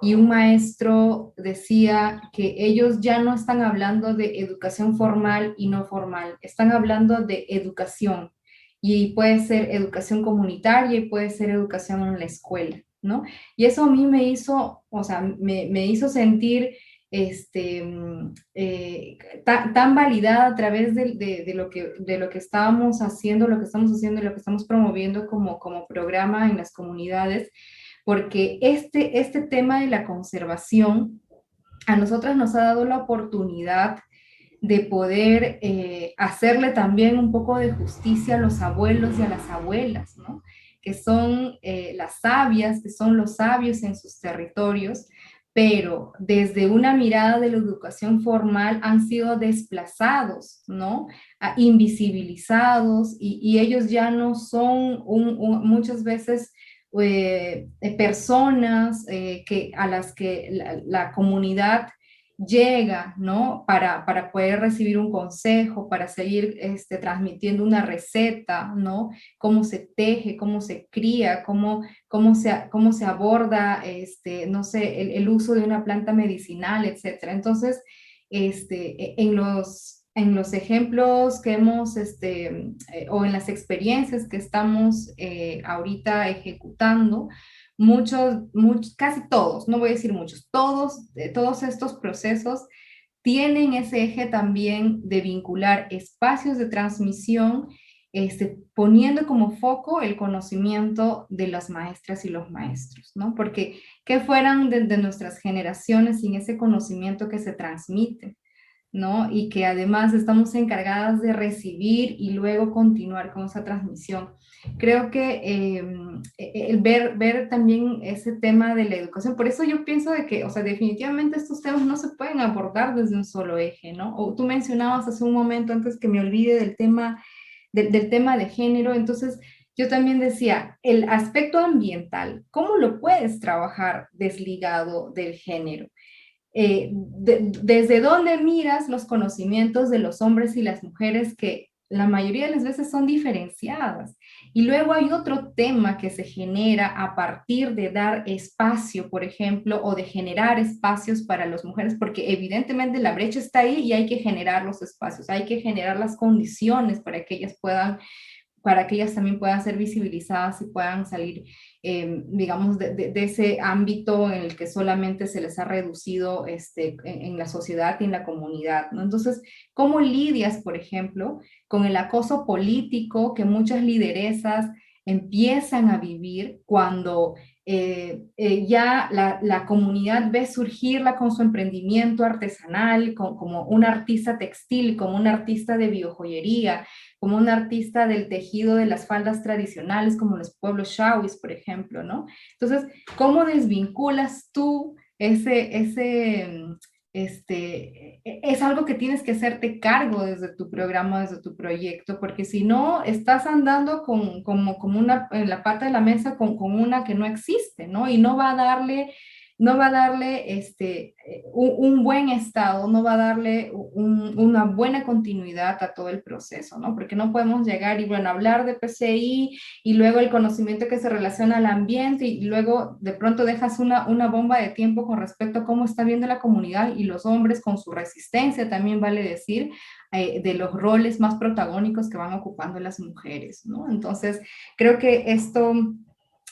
y un maestro decía que ellos ya no están hablando de educación formal y no formal, están hablando de educación, y puede ser educación comunitaria y puede ser educación en la escuela, ¿no? Y eso a mí me hizo, o sea, me hizo sentir tan validada a través de lo que estábamos haciendo, lo que estamos haciendo y lo que estamos promoviendo como programa en las comunidades, porque este tema de la conservación a nosotras nos ha dado la oportunidad de poder hacerle también un poco de justicia a los abuelos y a las abuelas, ¿no? Que son las sabias, que son los sabios en sus territorios, pero desde una mirada de la educación formal han sido desplazados, ¿no? Invisibilizados, y ellos ya no son muchas veces personas a las que la comunidad llega, ¿no? Para poder recibir un consejo, para seguir transmitiendo una receta, ¿no? Cómo se teje, cómo se cría, cómo se aborda, no sé, el uso de una planta medicinal, etcétera. Entonces, en los ejemplos que hemos, o en las experiencias que estamos ahorita ejecutando, casi todos, no voy a decir muchos, todos estos procesos tienen ese eje también de vincular espacios de transmisión, poniendo como foco el conocimiento de las maestras y los maestros, ¿no? Porque ¿qué fueran de nuestras generaciones sin ese conocimiento que se transmite, ¿no? Y que además estamos encargadas de recibir y luego continuar con esa transmisión? Creo que el ver también ese tema de la educación, por eso yo pienso de que, o sea, definitivamente estos temas no se pueden abordar desde un solo eje, ¿no? O tú mencionabas hace un momento, antes que me olvide, del tema de género. Entonces yo también decía, el aspecto ambiental, ¿cómo lo puedes trabajar desligado del género? Desde dónde miras los conocimientos de los hombres y las mujeres, que la mayoría de las veces son diferenciadas. Y luego hay otro tema que se genera a partir de dar espacio, por ejemplo, o de generar espacios para las mujeres, porque evidentemente la brecha está ahí y hay que generar los espacios, hay que generar las condiciones para que ellas también puedan ser visibilizadas y puedan salir, digamos, de ese ámbito en el que solamente se les ha reducido en la sociedad y en la comunidad, ¿no? Entonces, ¿cómo lidias, por ejemplo, con el acoso político que muchas lideresas empiezan a vivir cuando ya la comunidad ve surgirla con su emprendimiento artesanal, como una artista textil, como una artista de biojoyería, como un artista del tejido de las faldas tradicionales, como los pueblos shawis, por ejemplo, ¿no? Entonces, ¿cómo desvinculas tú es algo que tienes que hacerte cargo desde tu programa, desde tu proyecto? Porque si no, estás andando como en la pata de la mesa con una que no existe, ¿no? Y no va a darle un buen estado, no va a darle una buena continuidad a todo el proceso, ¿no? Porque no podemos llegar y, bueno, hablar de PCI y luego el conocimiento que se relaciona al ambiente, y luego de pronto dejas una bomba de tiempo con respecto a cómo está viendo la comunidad y los hombres con su resistencia, también vale decir, de los roles más protagónicos que van ocupando las mujeres, ¿no? Entonces, creo que esto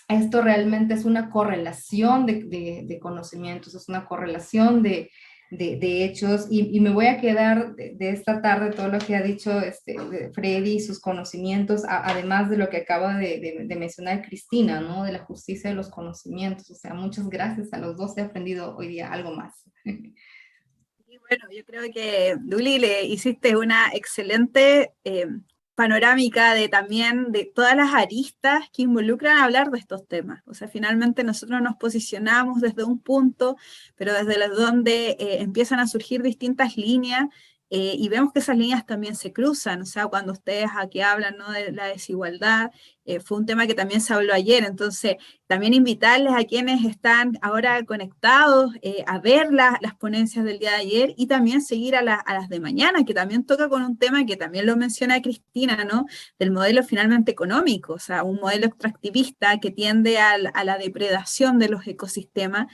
esto realmente es una correlación de conocimientos, es una correlación de hechos, y me voy a quedar de esta tarde todo lo que ha dicho de Freddy y sus conocimientos, además de lo que acaba de mencionar Cristina, ¿no? De la justicia de los conocimientos. O sea, muchas gracias a los dos, he aprendido hoy día algo más. Y bueno, yo creo que, Duli, le hiciste una excelente panorámica también de todas las aristas que involucran hablar de estos temas. O sea, finalmente nosotros nos posicionamos desde un punto, pero desde donde empiezan a surgir distintas líneas, y vemos que esas líneas también se cruzan. O sea, cuando ustedes aquí hablan, ¿no?, de la desigualdad, fue un tema que también se habló ayer. Entonces, también invitarles a quienes están ahora conectados a ver las ponencias del día de ayer, y también seguir a las de mañana, que también toca con un tema que también lo menciona Cristina, ¿no?, del modelo finalmente económico. O sea, un modelo extractivista que tiende a la depredación de los ecosistemas.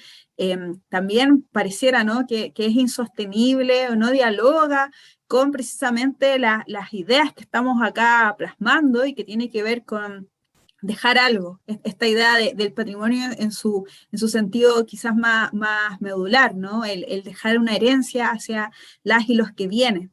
También pareciera, ¿no?, que es insostenible o no dialoga con precisamente las ideas que estamos acá plasmando, y que tiene que ver con dejar algo, esta idea del patrimonio en su sentido quizás más medular, ¿no? El dejar una herencia hacia las y los que vienen.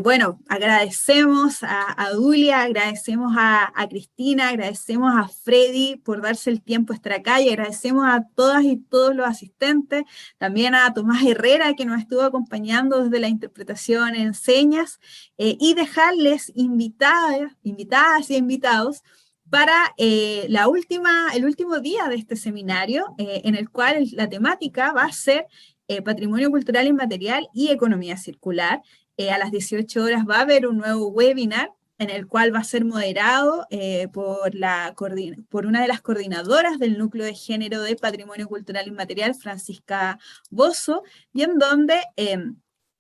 Bueno, agradecemos a Dulia, agradecemos a Cristina, agradecemos a Freddy por darse el tiempo de estar acá, y agradecemos a todas y todos los asistentes, también a Tomás Herrera, que nos estuvo acompañando desde la interpretación en señas, y dejarles invitadas y invitados para el último día de este seminario, en el cual la temática va a ser Patrimonio Cultural Inmaterial y Economía Circular. A las 18 horas va a haber un nuevo webinar, en el cual va a ser moderado por una de las coordinadoras del Núcleo de Género de Patrimonio Cultural Inmaterial, Francisca Bozo, y en donde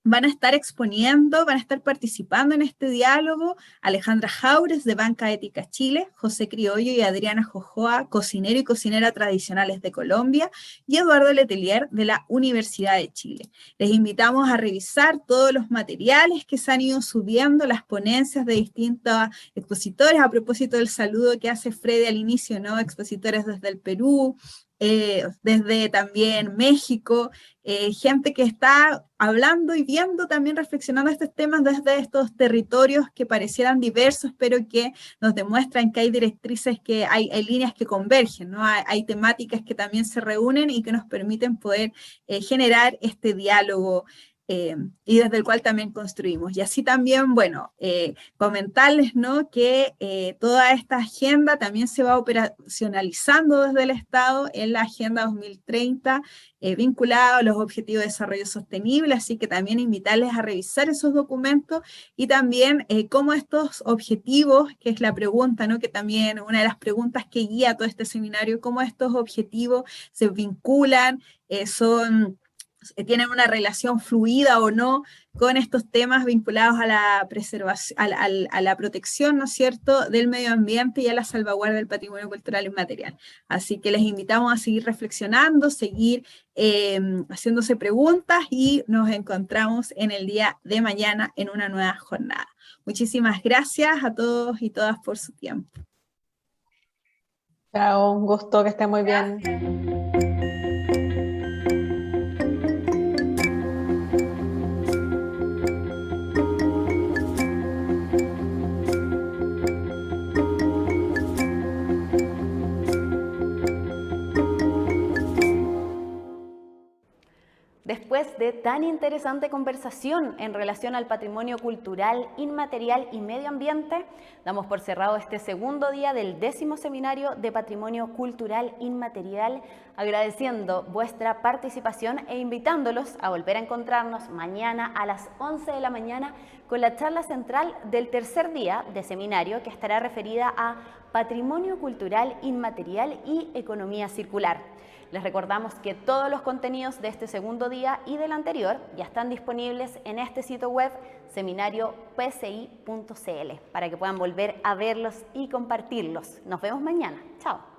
van a estar exponiendo, van a estar participando en este diálogo Alejandra Jaures, de Banca Ética Chile, José Criollo y Adriana Jojoa, cocinero y cocinera tradicionales de Colombia, y Eduardo Letelier, de la Universidad de Chile. Les invitamos a revisar todos los materiales que se han ido subiendo, las ponencias de distintos expositores, a propósito del saludo que hace Freddy al inicio, ¿no? Expositores desde el Perú, desde también México, gente que está hablando y viendo, también reflexionando estos temas desde estos territorios que parecieran diversos, pero que nos demuestran que hay directrices, que hay líneas que convergen, ¿no? Hay temáticas que también se reúnen y que nos permiten poder generar este diálogo, y desde el cual también construimos. Y así también, bueno, comentarles, ¿no?, que toda esta agenda también se va operacionalizando desde el Estado en la Agenda 2030, vinculada a los Objetivos de Desarrollo Sostenible, así que también invitarles a revisar esos documentos, y también cómo estos objetivos, que es la pregunta, ¿no?, que también una de las preguntas que guía todo este seminario, cómo estos objetivos se vinculan, tienen una relación fluida o no con estos temas vinculados a la preservación, a la protección, ¿no es cierto?, del medio ambiente y a la salvaguarda del patrimonio cultural inmaterial. Así que les invitamos a seguir reflexionando, seguir haciéndose preguntas, y nos encontramos en el día de mañana en una nueva jornada. Muchísimas gracias a todos y todas por su tiempo. Chao, un gusto, que esté muy bien. Después de tan interesante conversación en relación al patrimonio cultural, inmaterial y medio ambiente, damos por cerrado este segundo día del 10º Seminario de Patrimonio Cultural Inmaterial, agradeciendo vuestra participación e invitándolos a volver a encontrarnos mañana a las 11 de la mañana con la charla central del tercer día de seminario, que estará referida a Patrimonio Cultural Inmaterial y Economía Circular. Les recordamos que todos los contenidos de este segundo día y del anterior ya están disponibles en este sitio web seminariopci.cl, para que puedan volver a verlos y compartirlos. Nos vemos mañana. Chao.